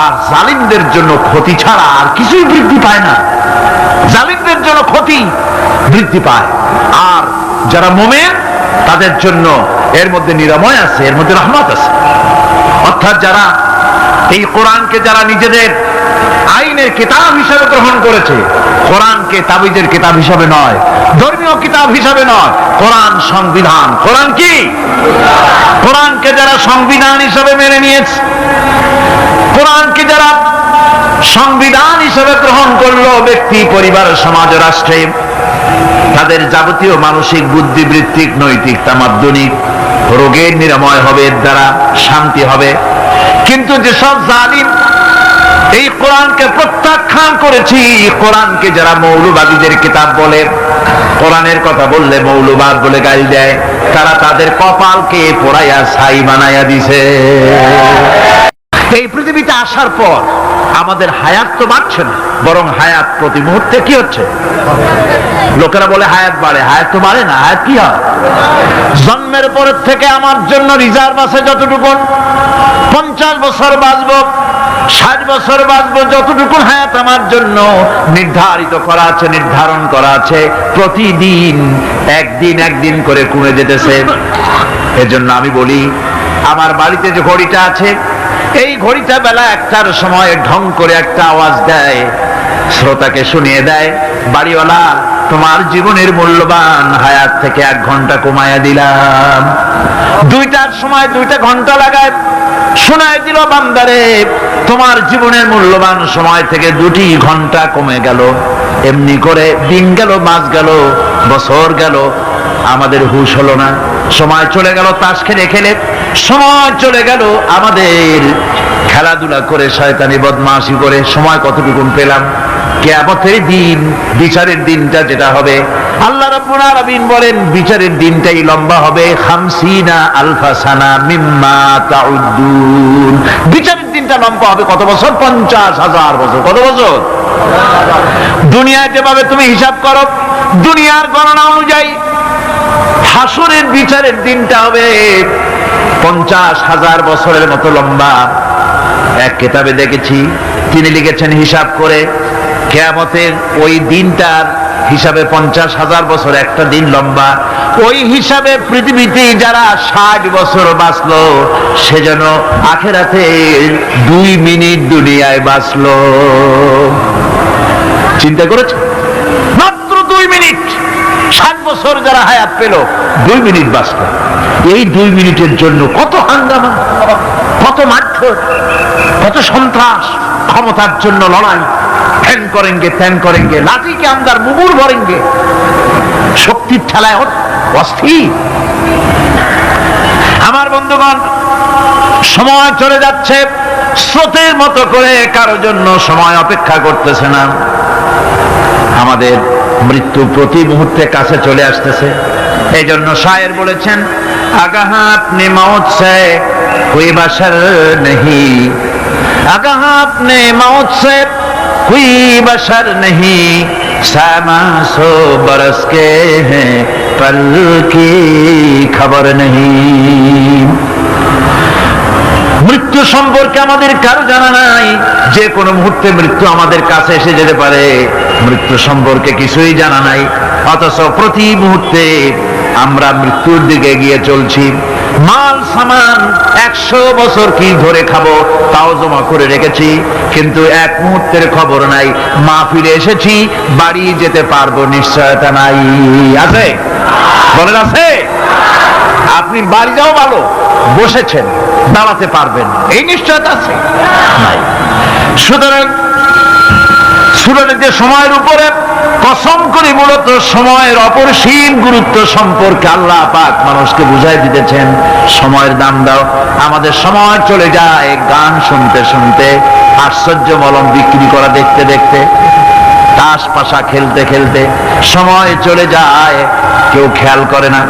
আর জালিমদের জন্য ক্ষতি ছাড়া আর কিছুই বৃদ্ধি পায় না। জালিমদের জন্য ক্ষতি বৃদ্ধি পায়, আর যারা মুমিন তাদের জন্য এর মধ্যে নিরাময় আছে, এর মধ্যে রহমত আছে। অর্থাৎ যারা এই কোরআনকে যারা নিজেদের আইনের কিতাব হিসেবে গ্রহণ করেছে, কোরআনকে তাবিজের কিতাব হিসাবে নয়, ধর্মীয় কিতাব হিসাবে নয়, কোরআন সংবিধান। কোরআন কি? কোরআনকে যারা সংবিধান হিসাবে মেনে নিয়েছে, কোরআনকে যারা সংবিধান হিসাবে গ্রহণ করলো, ব্যক্তি, পরিবার, সমাজ, রাষ্ট্রে তাদের যাবতীয় মানসিক, বুদ্ধিবৃত্তিক, নৈতিক, তামাদ্দুনিক রোগের নিরাময় হবে, এর দ্বারা শান্তি হবে। কিন্তু যেসব জালিম এই কোরআনকে প্রত্যাখ্যান করেছি, কোরআনকে যারা মৌলবাদীদের কিতাব বলে, কোরআনের কথা বললে মৌলবাদ বলে গালি দেয়, তারা তাদের কপালকে পোড়াইয়া ছাই বানাইয়া দিছে। এই পৃথিবীতে আসার পর আমাদের হায়াত তো বাড়ছে না, বরং হায়াত প্রতি মুহূর্তে কি হচ্ছে? লোকেরা বলে হায়াত বাড়ে, হায়াত তো বাড়ে না। হায়াত কি হয়? জন্মের পরের থেকে আমার জন্য রিজার্ভ আছে যতটুকু, 50 বছর বাঁচবো, 60 বছর বাঁচবো, যতটুকু হায়াত আমার জন্য নির্ধারিত করা আছে, নির্ধারণ করা আছে, প্রতিদিন একদিন করে কমে যেতেছে। এজন্য আমি বলি, আমার বাড়িতে যে ঘড়িটা আছে, এই ঘড়িটা বেলা 1টার সময় ঢং করে একটা আওয়াজ দেয়, শ্রোতাকে শুনিয়ে দেয়, বাড়িওয়ালা তোমার জীবনের মূল্যবান হায়াত থেকে 1 ঘন্টা কমায়া দিলাম। 2টার সময় 2টা ঘন্টা লাগায় শোনায় দিল, বান্দারে তোমার জীবনের মূল্যবান সময় থেকে 2টি ঘন্টা কমে গেল। এমনি করে দিন গেল, মাস গেল, বছর গেল, আমাদের হুঁশ হলো না। সময় চলে গেল তাস খেলে খেলে, সময় চলে গেল আমাদের খেলাধুলা করে, শয়তানি বদমাশি করে। সময় কতটুকু পেলাম? কিয়ামতের দিন, বিচারের দিনটা যেটা হবে, আল্লাহ রাব্বুল আলামিন বলেন বিচারের দিনটাই লম্বা হবে 50 আলফা সানা মিম্মা তাউদ্দুন। বিচারের দিনটা লম্বা হবে কত বছর? 50,000 বছর। কত বছর? দুনিয়ায় যেভাবে তুমি হিসাব করো, দুনিয়ার গণনা অনুযায়ী হাসরের বিচারের দিনটা হবে 50,000 বছরের মতো লম্বা। এক কিতাবে দেখেছি, তিনি লিখেছেন হিসাব করে কিয়ামতের ওই দিনটার হিসাবে 50,000 বছর একটা দিন লম্বা, ওই হিসাবে পৃথিবীতে যারা 60 বছর বাঁচলো সে যেন আখেরাতে 2 মিনিট দুনিয়ায় বাঁচলো। চিন্তা করেছে? মাত্র 2 মিনিট। 60 বছর যারা হায়াত পেল 2 মিনিট বাঁচলো। এই 2 মিনিটের জন্য কত হাঙ্গামা, কত মারধর, কত সন্ত্রাস, ক্ষমতার জন্য লড়াই, ধ্যান করেঙ্গে ত্যান করেঙ্গে, লাঠিকে আমদার মুগুর ভরেঙ্গে, শক্তির ঠেলায় অস্থির। আমার বন্ধুগণ, সময় চলে যাচ্ছে, স্রোতের মতো করে কারোর জন্য সময় অপেক্ষা করতেছে না। আমাদের মৃত্যু প্রতি মুহূর্তে কাছে চলে আসতেছে। এই জন্য শায়ের বলেছেন, আগাহ আপনি মৌত সে কোই বশর नहीं, आगाह अपने मौत से कोई बशर नहीं, 100 बरस के हैं पल की खबर नहीं। মৃত্যু সম্পর্কে আমাদের কারো জানা নাই, যে কোনো মুহূর্তে মৃত্যু আমাদের কাছে এসে যেতে পারে। মৃত্যু সম্পর্কে কিছুই জানা নাই, অথচ প্রতি মুহূর্তে আমরা মৃত্যুর দিকে এগিয়ে চলছি। মাল সামান 100 বছর কি ধরে খাবো তাও জমা করে রেখেছি, কিন্তু এক মুহূর্তের খবর নাই। মা ফিরে এসেছি, বাড়ি যেতে পারবো নিশ্চয়তা নাই। আছে? বলেন আছে? আপনি বাড়ি যাও ভালো, বসেছেন, দাঁড়াতে পারবেন এই নিশ্চয়তা আছে? নাই। সুতরাং সুরাতে যে সময়ের উপরে কসম করে মূলত সময়ের অপরিসীম গুরুত্ব সম্পর্কে আল্লাহ পাক মানুষকে বুঝাই দিতেছেন। সময়ের দাম দাও। আমাদের সময় চলে যায় গান শুনতে শুনতে, আশ্চর্য মলম বিক্রি করা দেখতে দেখতে, তাস পাশা খেলতে খেলতে সময় চলে যায়, কেউ খেয়াল করে না।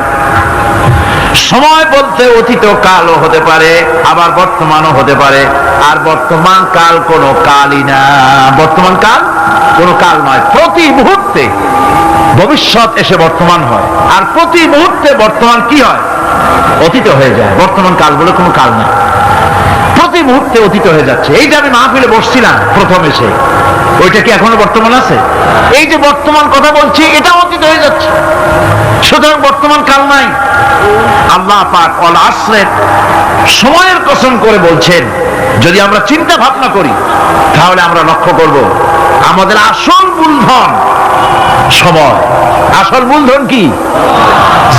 সময় বলতে অতীত কালও হতে পারে, আবার বর্তমানও হতে পারে। আর বর্তমান কাল কোনো কালই না, বর্তমান কাল কোনো কাল নয়। প্রতি মুহূর্তে ভবিষ্যৎ এসে বর্তমান হয়, আর প্রতি মুহূর্তে বর্তমান কি হয়? অতীত হয়ে যায়। বর্তমান কাল বলে কোনো কাল না, প্রতি মুহূর্তে অতীত হয়ে যাচ্ছে। এই যে আমি মাহফিলে বসছিলাম প্রথম এসে, ওইটা কি এখনো বর্তমান আছে? এই যে বর্তমান কথা বলছি, এটা অতীত হয়ে যাচ্ছে। সুতরাং বর্তমান কাল নাই। আল্লাহ পাক ওয়াল আসরের সময়ের কসম করে বলছেন। যদি আমরা চিন্তা ভাবনা করি তাহলে আমরা লক্ষ্য করব আমাদের আসল মূলধন সময়। আসল মূলধন কি?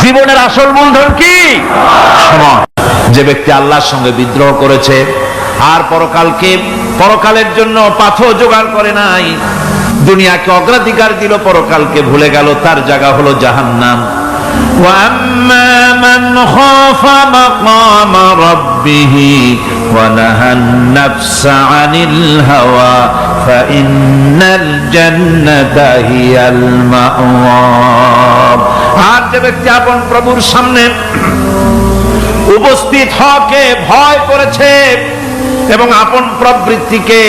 জীবনের আসল মূলধন কি? সময়। যে ব্যক্তি আল্লাহর সঙ্গে বিদ্রোহ করেছে আর পরকালের জন্য পাথর জোগাড় করে নাই, দুনিয়াকে অগ্রাধিকার দিল, পরকালকে ভুলে গেল, তার জায়গা হলো জাহান্নাম। وَأَمَّا مَنْ خَافَ مَقَامَ رَبِّهِ وَنَهَى النَّفْسَ عَنِ الْهَوَى فَإِنَّ الْجَنَّةَ هِيَ الْمَأْوَى। আর যে ব্যক্তি আপন প্রভুর সামনে উপস্থিত হওয়াকে ভয় করেছে এবং আপন প্রবৃত্তিকে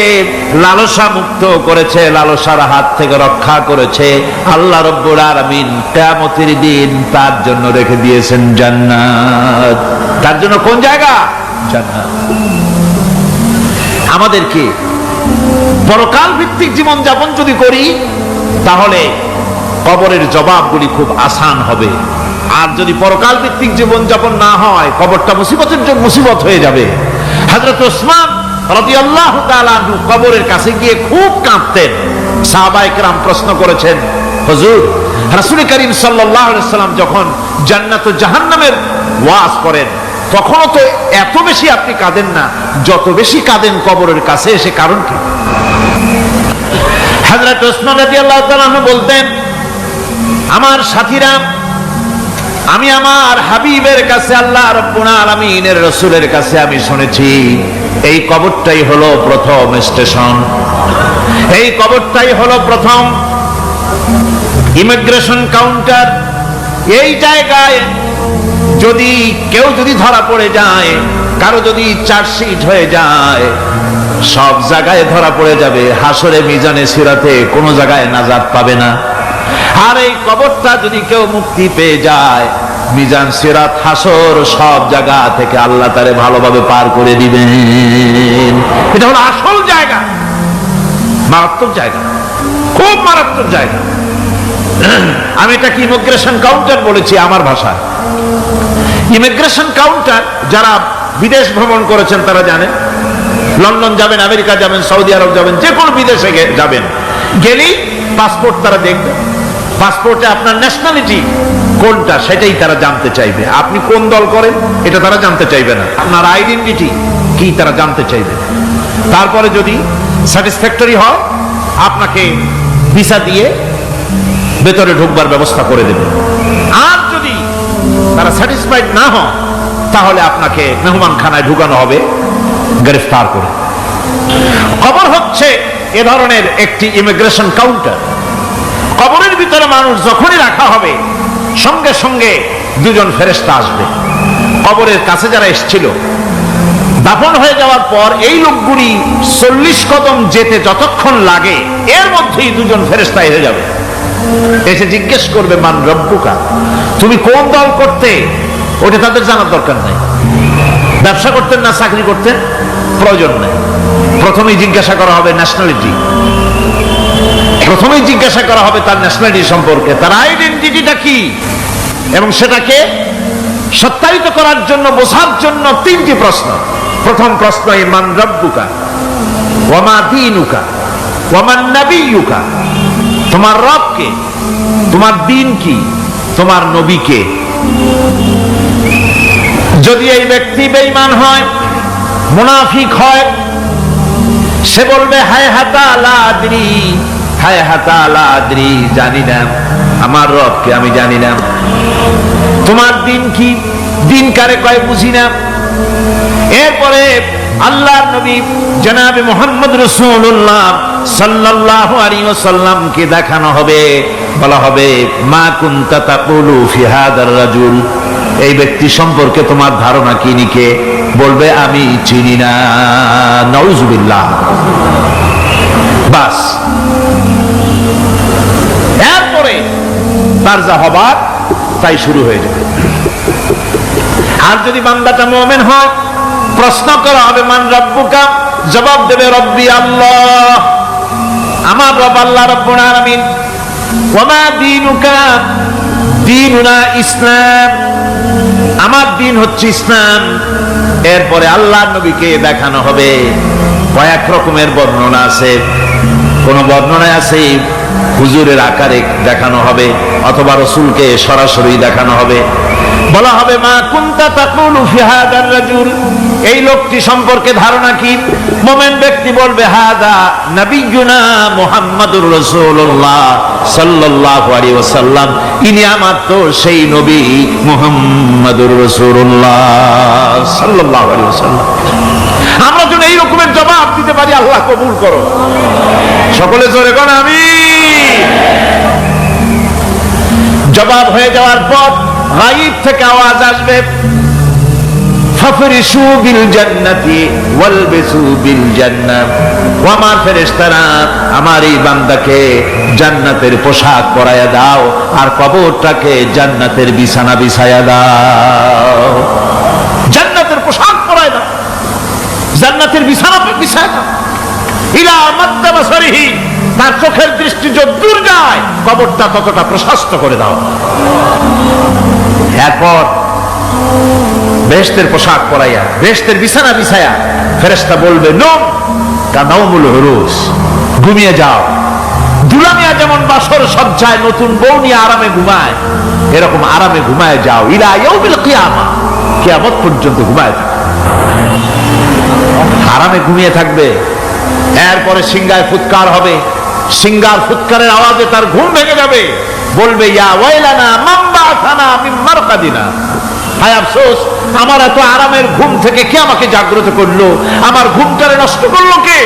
লালসা মুক্ত করেছে, লালসার হাত থেকে রক্ষা করেছে, আল্লাহ রাব্বুল আলামিন কিয়ামতের দিন তার জন্য রেখে দিয়েছেন জান্নাত। তার জন্য কোন জায়গা? জান্নাত। আমাদেরকে পরকাল ভিত্তিক জীবন যাপন যদি করি তাহলে কবরের জবাবগুলি খুব আসান হবে। আর যদি পরকাল ভিত্তিক জীবন যাপন না হয়, কবরটা মুসিবতের জন্য মুসিবত হয়ে যাবে। হযরত ওসমান রাদিয়াল্লাহু তাআলা আনহু কবরের কাছে গিয়ে খুব কাঁদতেন। সাহাবায়ে কেরাম প্রশ্ন করেছেন, হুজুর, রাসূল করিম সাল্লাল্লাহু আলাইহি সাল্লাম যখন জান্নাত ও জাহান্নামের ওয়াজ করেন তখনও তো এত বেশি আপনি কাঁদেন না, যত বেশি কাঁদেন কবরের কাছে এসে, কারণ কি? হযরত ওসমান রাদিয়াল্লাহু তাআলা আনহু বলতেন, আমার সাথীরা, আমি আমার হাবিবের কাছে, আল্লাহ রাব্বুল আলামিনের রাসূলের কাছে আমি শুনেছি এই কবরটাই হলো প্রথম স্টেশন, এই কবরটাই হলো প্রথম ইমিগ্রেশন কাউন্টার। এই জায়গায় যদি কেউ ধরা পড়ে যায়, কারো যদি চার্জশিট হয়ে যায়, সব জায়গায় ধরা পড়ে যাবে। হাসরে মিজানে সিরাতে কোনো জায়গায় নাজাত পাবে না। আর এই কবরটা যদি কেউ মুক্তি পেয়ে যায়, মিজান সিরাত হাসর সব জায়গা থেকে আল্লাহ তারে ভালোভাবে পার করে দিবেন। এটা হলো আসল জায়গা, মারাত্মক জায়গা। খুব মারাত্মক জায়গা। আমি এটাকে ইমিগ্রেশন কাউন্টার বলেছি আমার ভাষায়। ইমিগ্রেশন কাউন্টার যারা বিদেশ ভ্রমণ করেছেন তারা জানেন। লন্ডন যাবেন, আমেরিকা যাবেন, সৌদি আরব যাবেন, যে কোনো বিদেশে যাবেন, গেলেই পাসপোর্ট তারা দেখবে। পাসপোর্টে আপনার ন্যাশনালিটি কোনটা সেটাই তারা জানতে চাইবে। আপনি কোন দল করেন এটা তারা জানতে চাইবে না। আপনার আইডেন্টিটি কি তারা জানতে চাইবে। তারপরে যদি স্যাটিসফ্যাক্টরি হয় আপনাকে ভিসা দিয়ে ভেতরে ঢুকবার ব্যবস্থা করে দেবে। আর যদি তারা স্যাটিসফাইড না হয় তাহলে আপনাকে মেহমানখানায় ঢুকানো হবে গ্রেফতার করে। কবর হচ্ছে এ ধরনের একটি ইমিগ্রেশন কাউন্টার। কবরের ভিতরে মানুষ যখনই রাখা হবে সঙ্গে সঙ্গে দুজন ফেরেশতা আসবে। কবরের কাছে যারা এসেছিল দাফন হয়ে যাওয়ার পর এই লোকগুলি 40 কদম যেতে যতক্ষণ লাগে এর মধ্যেই দুজন ফেরেশতা এসে যাবে। এসে জিজ্ঞেস করবে, মান রব্বুকা, তুমি কোন দল করতে? ওটা তাদের জানার দরকার নাই। ব্যবসা করতেন না চাকরি করতেন প্রয়োজন নেই। প্রথমেই জিজ্ঞাসা করা হবে ন্যাশনালিটি। প্রথমেই জিজ্ঞাসা করা হবে তার ন্যাশনালিটি সম্পর্কে, তার আইডেন্টিটিটা কি, এবং সেটাকে সত্যায়িত করার জন্য, বোঝার জন্য 3টি প্রশ্ন। প্রথম প্রশ্ন, মান রব্বুকা ওয়া মা দীনুকা ওয়া মান নাবিয়্যুকা, তোমার রব কে, তোমার দ্বীন কি, তোমার নবী কে। যদি এই ব্যক্তি বেঈমান হয়, মুনাফিক হয়, সে বলবে হায় হাতা লা আদরি, হায় হাতা লা আদরি, জানি না আমার রবকে, আমি জানি না। তোমার দিন কি, দিন কারে কয় বুঝি না। এরপরে আল্লাহর নবী জনাবে মুহাম্মদ রাসূলুল্লাহ সাল্লাল্লাহু আলাইহি ওয়াসাল্লামকে দেখানো হবে, বলা হবে মা কুনতা তাকুলু ফি হাদার রাজুল, এই ব্যক্তি সম্পর্কে তোমার ধারণা কি নিকে? বলবে আমি চিনি না। নাউযুবিল্লাহ। বাস, এরপরে তার যা হবার তাই শুরু হয়ে যাবে। আর যদি বান্দাটা মুমিন হয়, প্রশ্ন করা হবে মান রব্বুকা, জবাব দেবে রব্বি আল্লাহ, আমার রব আল্লাহ রাব্বুল আলামিন। ওয়া মা দীনুকা, দীনুনা ইসলাম, আমার দিন হচ্ছে ইসলাম। এরপরে আল্লাহর নবীকে দেখানো হবে। কয়েক রকমের বর্ণনা আছে। কোন বর্ণনায় আছে হুজুরের আকারে দেখানো হবে, অথবা রাসূলকে সরাসরি দেখানো হবে। বলা হবে মা কুনতা তাকুলু ফি হাদার রাজুল, এই লোকটি সম্পর্কে ধারণা কি? মুমিন ব্যক্তি বলবে হাদা নবিয়ুনা মুহাম্মাদুর রাসূলুল্লাহ সাল্লাল্লাহু আলাইহি ওয়াসাল্লাম, ইনি আমার তো সেই নবী মুহাম্মাদুর রাসূলুল্লাহ সাল্লাল্লাহু আলাইহি ওয়াসাল্লাম। আমরা যদি এই রকমের জবাব দিতে পারি, আল্লাহ কবুল করো। সকলে জোরে কোন আমিন। জবাব হয়ে যাওয়ার পর গায়ব থেকে আওয়াজ আসবে, ফাফরিশু বিল জান্নাতি ওয়ালবিসু বিল জান্নাহ, ও আমার ফেরেশতারা, আমার এই বান্দাকে জান্নাতের পোশাক পরায়া দাও আর কবরটাকে জান্নাতের বিছানা বিছায়া দাও। জান্নাতের পোশাক পরায়া দাও, জান্নাতের বিছানা বিছায়া দাও। ইলা মাদ্দা বাসারিহি, তার চোখের দৃষ্টি যত দূর যায় কবরটা ততটা প্রশস্ত করে দাও। এরপর বেহেশতের পোশাক পরাইয়া, বেহেশতের বিছানা বিছায়া ফেরেশতা বলবে নম কানাউমুল হুরুস, ঘুমিয়ে যাও। দুলামিয়া যেমন বাসর সজ্জায় নতুন বউ নিয়ে আরামে ঘুমায়, এরকম আরামে ঘুমায় যাও। ইলা ইয়াউমিল কিয়ামা, কিয়ামত পর্যন্ত ঘুমায় থাকো, আরামে ঘুমিয়ে থাকবে। এরপরে সিংহায় ফুৎকার হবে, সিংহার ফুৎকারের আওয়াজে তার ঘুম ভেঙে যাবে। বলবে ইয়া ওয়াইলানা মান বাআসানা মিন মারকাদিনা, হায় আফসোস, আমার এত আরামের ঘুম থেকে কে আমাকে জাগ্রত করলো, আমার ঘুমটারে নষ্ট করলো কে?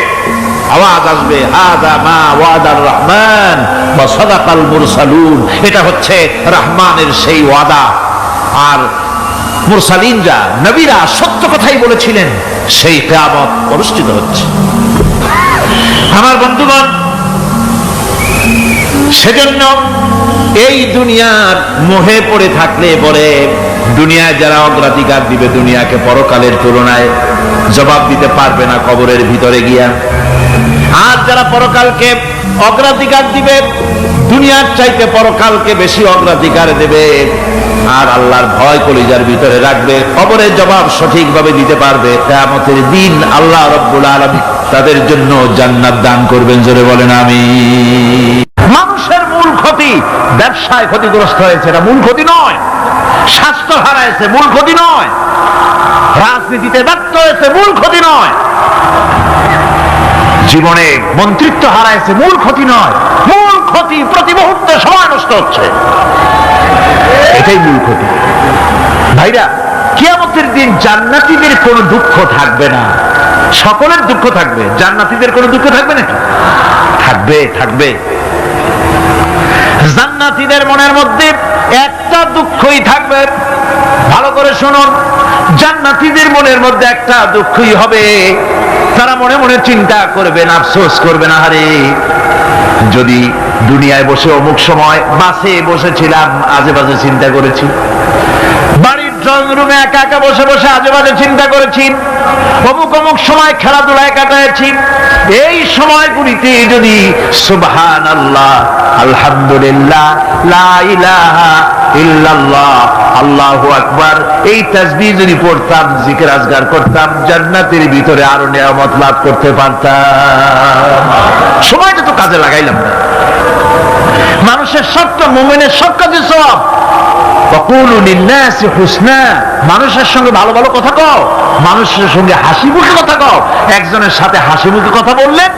আওয়াজ আসবে হাযা মা ওয়াদার রহমান ওয়া সাদাকাল মুরসালুন, এটা হচ্ছে রহমানের সেই ওয়াদা, আর মুরসালিনরা, নবীরা সত্য কথাই বলেছিলেন, সেই কিয়ামত অনুষ্ঠিত হচ্ছে। আমার বন্ধুগণ, সেজন্য এই দুনিয়ার মোহে পড়ে থাকলে পরে দুনিয়ায় যারা অগ্রাধিকার দিবে দুনিয়াকে পরকালের তুলনায়, জবাব দিতে পারবে না কবরের ভিতরে গিয়া। আর যারা পরকালকে অগ্রাধিকার দিবে, দুনিয়ার চাইতে পরকালকে বেশি অগ্রাধিকার দেবে, আর আল্লাহর ভয় কলিজার ভিতরে রাখবে, কবরের জবাব সঠিকভাবে দিতে পারবে, কিয়ামতের দিন আল্লাহ রাব্বুল আলামিন তাদের জন্য জান্নাত দান করবেন। জোরে বলেন আমিন। মানুষের মূল ক্ষতি ব্যবসায় ক্ষতিগ্রস্ত হয়েছে, এটা মূল ক্ষতি নয়। স্বাস্থ্য হারাইছে, মূল ক্ষতি নয়। রাজনীতিতে ব্যর্থ হয়েছে, মূল ক্ষতি নয়। জীবনে মন্ত্রিত্ব হারাইছে, মূল ক্ষতি নয়। মূল ক্ষতি প্রতি মুহূর্তে সময় নষ্ট হচ্ছে, এটাই মূল ক্ষতি। ভাইরা, কিয়ামতের দিন জান্নাতীদের কোনো দুঃখ থাকবে না, সকলের দুঃখ থাকবে, জান্নাতীদের কোনো দুঃখ থাকবে নাকি? থাকবে, থাকবে। জান্নাতীদের মনের মধ্যে একটা দুঃখই থাকবে, ভালো করে শুনুন। জান্নাতীদের মনের মধ্যে একটা দুঃখই হবে, তারা মনে মনে চিন্তা করবেন, আফসোস করবেন, আরে যদি দুনিয়ায় বসে অমুক সময় বাসে বসেছিলাম, আজে বাজে চিন্তা করেছি, বাড়ির ড্রয়িং রুমে একা একা বসে বসে আজে বাজে চিন্তা করেছি, অমুক অমুক সময় খেলাধুলায় কাটাইছি, এই সময়গুলিতে যদি সুবহানাল্লাহ, আলহামদুলিল্লাহ, লা ইলাহা ইল্লাল্লাহ, আল্লাহু আকবার, এই তাসবিহ যদি পড়তাম, জিকির আজগার করতাম, জান্নাতের ভিতরে আরো নিয়ামত লাভ করতে পারতাম। সময়টা তো কাজে লাগাইলাম না। মানুষের সবটা, মুমিনের সব কাজে সব। ওয়াকুলু লিন্নাসি হুসনা, মানুষের সঙ্গে ভালো ভালো কথা কও, মানুষের সঙ্গে হাসি মুখে কথা কও। একজনের সাথে হাসি মুখে কথা বললেন,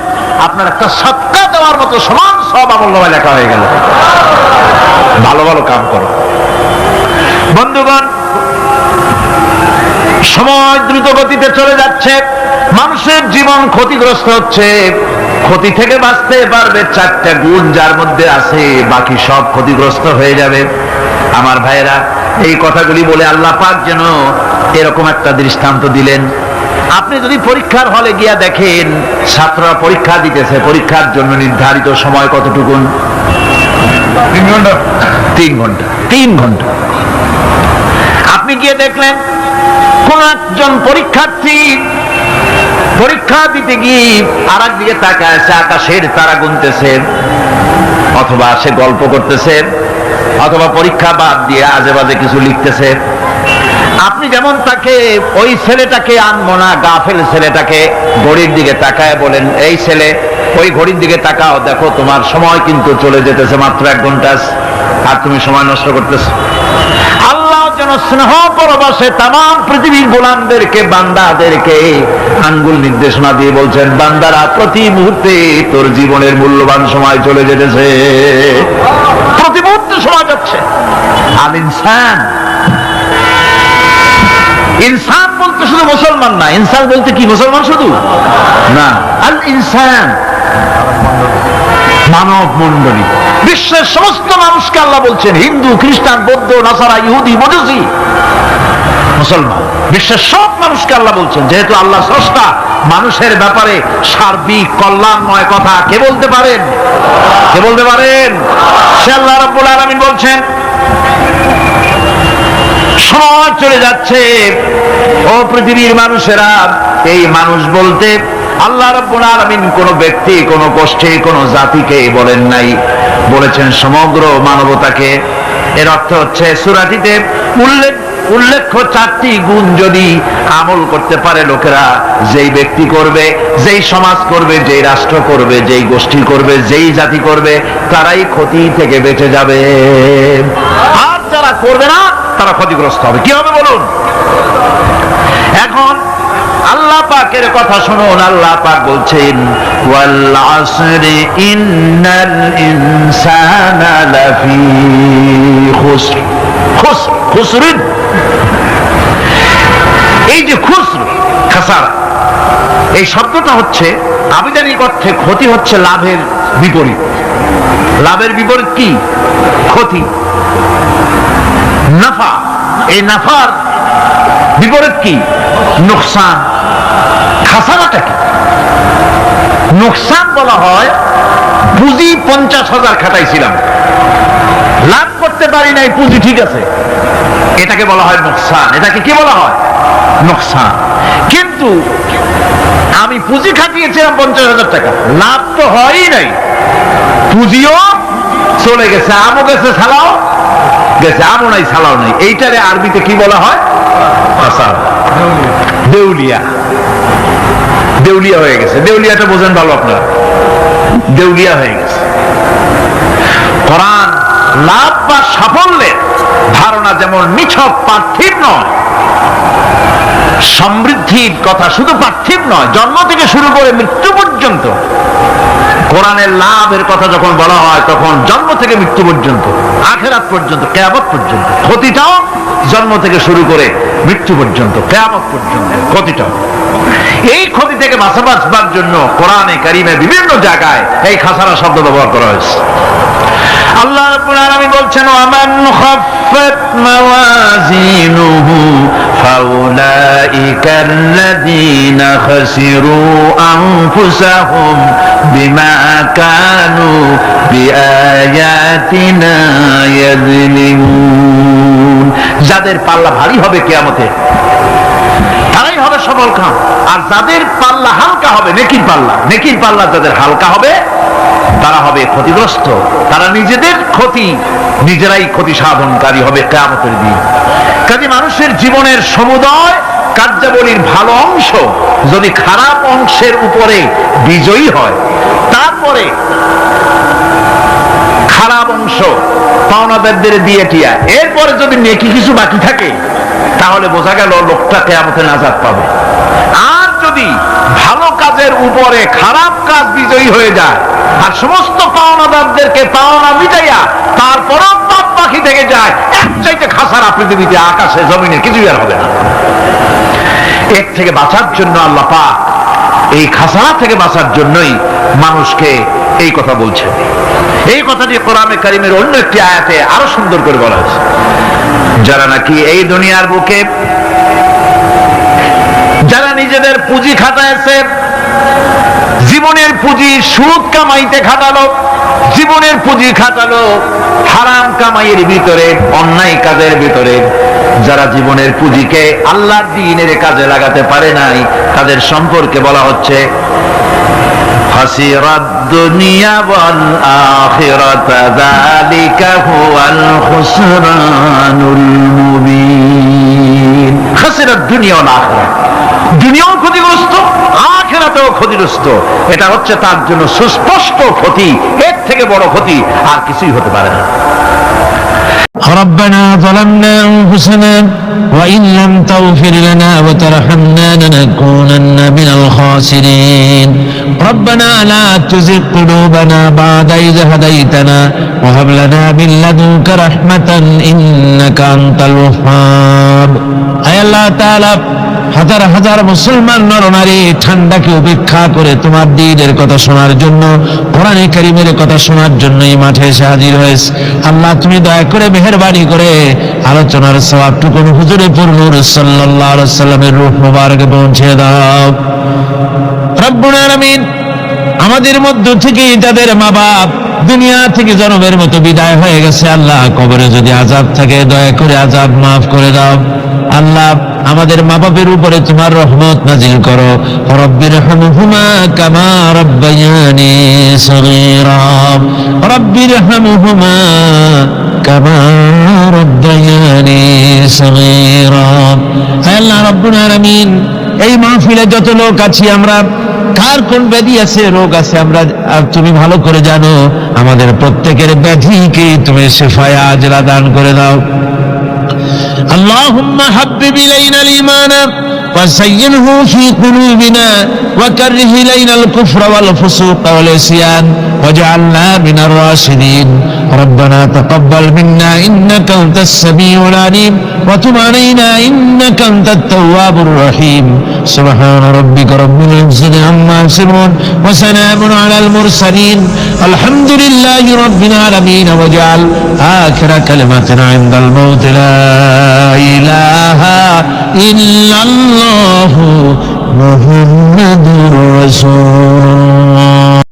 আপনার একটা সৎকা দেওয়ার মতো সমান সব আমলনামায় লেখা হয়ে গেল। ভালো ভালো কাম করো। বন্ধুগণ, সময় দ্রুত গতিতে চলে যাচ্ছে, মানুষের জীবন ক্ষতিগ্রস্ত হচ্ছে। ক্ষতি থেকে বাঁচতে পারবে চারটা গুণ যার মধ্যে আছে, বাকি সব ক্ষতিগ্রস্ত হয়ে যাবে। আমার ভাইয়েরা, এই কথাগুলি বলে আল্লাহ পাক যেন এরকম একটা দৃষ্টান্ত দিলেন। আপনি যদি পরীক্ষার হলে গিয়া দেখেন, ছাত্ররা পরীক্ষা দিতেছে, পরীক্ষার জন্য নির্ধারিত সময় কতটুকু? 3 ঘন্টা। 3 ঘন্টা, 3 ঘন্টা। আপনি গিয়ে দেখলেন কোন একজন পরীক্ষার্থী পরীক্ষা দিতে গিয়ে আর একদিকে তাকায় আছে, আকাশের তারা গুনতেছে, অথবা সে গল্প করতেছে, অথবা পরীক্ষা বাদ দিয়ে আজে বাজে কিছু লিখতেছে। আপনি যেমন তাকে, ওই ছেলেটাকে আনবো না, গাফেল ছেলেটাকে ঘড়ির দিকে তাকায় বলেন, এই ছেলে ওই ঘড়ির দিকে তাকাও, দেখো তোমার সময় কিন্তু চলে যেতেছে, মাত্র 1 ঘন্টা, আর তুমি সময় নষ্ট করতেছো। আল্লাহ যেন স্নেহ পরবশে তামাম পৃথিবীর গোলামদেরকে, বান্দাদেরকে আঙ্গুল নির্দেশনা দিয়ে বলছেন, বান্দারা প্রতি মুহূর্তে তোর জীবনের মূল্যবান সময় চলে যেতেছে, প্রতি মুহূর্তে সময় যাচ্ছে। আল ইনসান, ইনসান বলতে শুধু মুসলমান না, ইনসান বলতে কি মুসলমান শুধু না, আল ইনসান মানব মণ্ডলী, বিশ্বের সমস্ত মানুষকে আল্লাহ বলছেন, হিন্দু, খ্রিস্টান, বৌদ্ধ, নাসারা, ইহুদি, মজুসি, মুসলমান, বিশ্বের সব মানুষকে আল্লাহ বলছেন। যেহেতু আল্লাহ স্রষ্টা, মানুষের ব্যাপারে সার্বিক কল্যাণময় কথা কে বলতে পারেন? কে বলতে পারেন? সে আল্লাহ রাব্বুল আলামিন বলছেন, সময় চলে যাচ্ছে, ও পৃথিবীর মানুষেরা। এই মানুষ বলতে আল্লাহ রাব্বুল আলামিন কোন ব্যক্তি, কোন গোষ্ঠী, কোন জাতিকে বলেন নাই, বলেছেন সমগ্র মানবতাকে। এর অর্থ হচ্ছে সূরাটিতে উল্লেখ্য 4টি গুণ যদি আমল করতে পারে লোকেরা, যেই ব্যক্তি করবে, যেই সমাজ করবে, যেই রাষ্ট্র করবে, যেই গোষ্ঠী করবে, যেই জাতি করবে, তারাই ক্ষতি থেকে বেঁচে যাবে। আর যারা করবে না, তারা ক্ষতিগ্রস্ত হবে। কি হবে বলুন? এখন আল্লাহ পাকের কথা শুনুন। আল্লাহ পাক বলছেন, ওয়াল আসরি ইন্নাল ইনসানা লাফি খুসর। খুসর, খুসরিন, এই যে খুসর, খাসারা, এই শব্দটা হচ্ছে আবিধানিক অর্থে ক্ষতি হচ্ছে লাভের বিপরীত। লাভের বিপরীত কি? ক্ষতি। নাফা, এই নাফার বিপরীত কি? নোকসান। খাসারাটা কি? নোকসান বলা হয় পুঁজি 50,000 খাটাইছিলাম, লাভ করতে পারি নাই, পুঁজি ঠিক আছে, এটাকে বলা হয় নোকসান। এটাকে কি বলা হয়? নোকসান। কিন্তু আমি পুঁজি খাটিয়েছিলাম 50,000 টাকা, লাভ তো হয়ই নাই, পুঁজিও চলে গেছে, আমও গেছে সালাও গেছে, আমও নাই সালাও নাই। এইটারে আরবিতে কি বলা হয়? ফাসাদ, দেউলিয়া। দেউলিয়া হয়ে গেছে। দেউলিয়াটা বোঝেন ভালো আপনারা, দেউলিয়া হয়ে গেছে। কোরআন লাভ বা সাফল্যের ধারণা যেমন নিছক পার্থিব নয়, সমৃদ্ধির কথা শুধু পার্থিব নয়, জন্ম থেকে শুরু করে মৃত্যু পর্যন্ত কোরআনের লাভের কথা যখন বলা হয় তখন জন্ম থেকে মৃত্যু পর্যন্ত, আখিরাত পর্যন্ত, কিয়ামত পর্যন্ত। ক্ষতিটাও জন্ম থেকে শুরু করে মৃত্যু পর্যন্ত, কিয়ামত পর্যন্ত ক্ষতিটাও। এই ক্ষতি থেকে বাঁচবার জন্য কোরআনে কারিমে বিভিন্ন জায়গায় এই খাসারা শব্দ ব্যবহার করা হয়েছে। আল্লাহ রাব্বুল আলামিন বলছেন, ওয়ামান খাফফাত মাওয়াজিনুহু ফাউলাইকা আল্লাযীনা খাসিরু আনফুসাহুম বিমা কানু বিআয়াতিনা ইয়াযলিমুন। যাদের পাল্লা ভারী হবে কিয়ামতে তারাই হবে সফলকাম, আর যাদের পাল্লা হালকা হবে, নেকির পাল্লা, নেকির পাল্লা যাদের হালকা হবে তারা হবে ক্ষতিগ্রস্ত। তারা নিজেদের ক্ষতি নিজেরাই ক্ষতি সাধনকারী হবে কিয়ামতের দিন। কাজে মানুষের জীবনের সমুদয় কার্যাবলীর ভালো অংশ যদি খারাপ অংশের উপরে বিজয়ী হয়, তারপরে খারাপ অংশ পাওনাদারদের দিয়ে টিয়া, এরপরে যদি নেকি কিছু বাকি থাকে তাহলে বোঝা গেল লোকটা কিয়ামতে নাজাত পাবে। আর যদি ভালো কাজের উপরে খারাপ কাজ বিজয়ী হয়ে যায় আর সমস্ত পাওনাদারদেরকে পাওনা মিটাইয়া তারপরও পাপ বাকি থেকে যায়, এক চাইতে খাসারা পৃথিবীতে আকাশে জমিনে কিছুই আর হবে না। এর থেকে বাঁচার জন্য আল্লাহ পাক, এই খাসারা থেকে বাঁচার জন্যই মানুষকে এই কথা বলছেন। এই কথাটি কোরআনে কারিমের অন্য একটি আয়াতে আরো সুন্দর করে বলা হয়েছে। যারা নাকি এই দুনিয়ার বুকে যারা নিজেদের পুঁজি খাটাইছে, জীবনের পুঁজি সুদ কামাইতে খাটালো, জীবনের পুঁজি খাটালো হারাম কামাইয়ের ভিতরে, অন্যায় কাজের ভিতরে, যারা জীবনের পুঁজিকে আল্লাহর দ্বীনের কাজে লাগাতে পারে নাই, তাদের সম্পর্কে বলা হচ্ছে খাসিরাদ দুনিয়া ওয়াল আখিরাত যালিকা হুয়াল খুসরানুল মুবিন। খাসিরাদ দুনিয়া ওয়াল আখিরাত, দুনিয়াও ক্ষতিগ্রস্ত, আখিরাতেও ক্ষতিগ্রস্ত। এটা হচ্ছে তার জন্য সুস্পষ্ট ক্ষতি, এর থেকে বড় ক্ষতি আর কিছুই হতে পারে না। ربنا ظلمنا أنفسنا وإن لم تغفر لنا وترحمنا لنكونن من الخاسرين ربنا لا تزغ قلوبنا بعد إذ هديتنا وهب لنا من لدنك رحمة إنك أنت الوهاب أي الله تعالى হাজার হাজার মুসলমান নরনারী ঠান্ডাকে উপেক্ষা করে তোমার দ্বীনের কথা শোনার জন্য, কোরআনে কারীমের কথা শোনার জন্য এই মাঠে এসে হাজির হয়েছে। আল্লাহ তুমি দয়া করে মেহেরবানি করে আলোচনার সওয়াবটুকু হুজুরে পুরনূর সাল্লাল্লাহু আলাইহি সাল্লামের রূহ মুবারকে পৌঁছে দাও। রব্বুল আলামিন, আমাদের মধ্য থেকে যাদের মা বাপ দুনিয়া থেকে জনমের মতো বিদায় হয়ে গেছে, আল্লাহ কবরে যদি আযাব থাকে দয়া করে আযাব মাফ করে দাও। আল্লাহ আমাদের মা বাপের উপরে তোমার রহমত নাজিল করো। রব্বিরহামহুমা কামা রাব্বায়ানি সগীরা, রব্বিরহামহুমা কামা রাব্বায়ানি সগীরা। হে আল্লাহ রাব্বুল আলামিন, এই মাহফিলে যত লোক আছি আমরা, কার কোন ব্যাধি আছে, রোগ আছে, আমরা তুমি ভালো করে জানো। আমাদের প্রত্যেকের ব্যাধিকে তুমি শিফায়ে আজলা দান করে দাও। اللهم حبب إلينا الإيمان وزينه في قلوبنا وكره إلينا الكفر والفسوق والعصيان واجعلنا من الراشدين ربنا تقبل منا إنك أنت السميع العليم وتب علينا إنك أنت التواب الرحيم سبحان ربك رب العزة عما يصفون وسلام على المرسلين الحمد لله رب العالمين واجعل آخر كلمتنا عند الموت لا إله إلا الله محمد رسول الله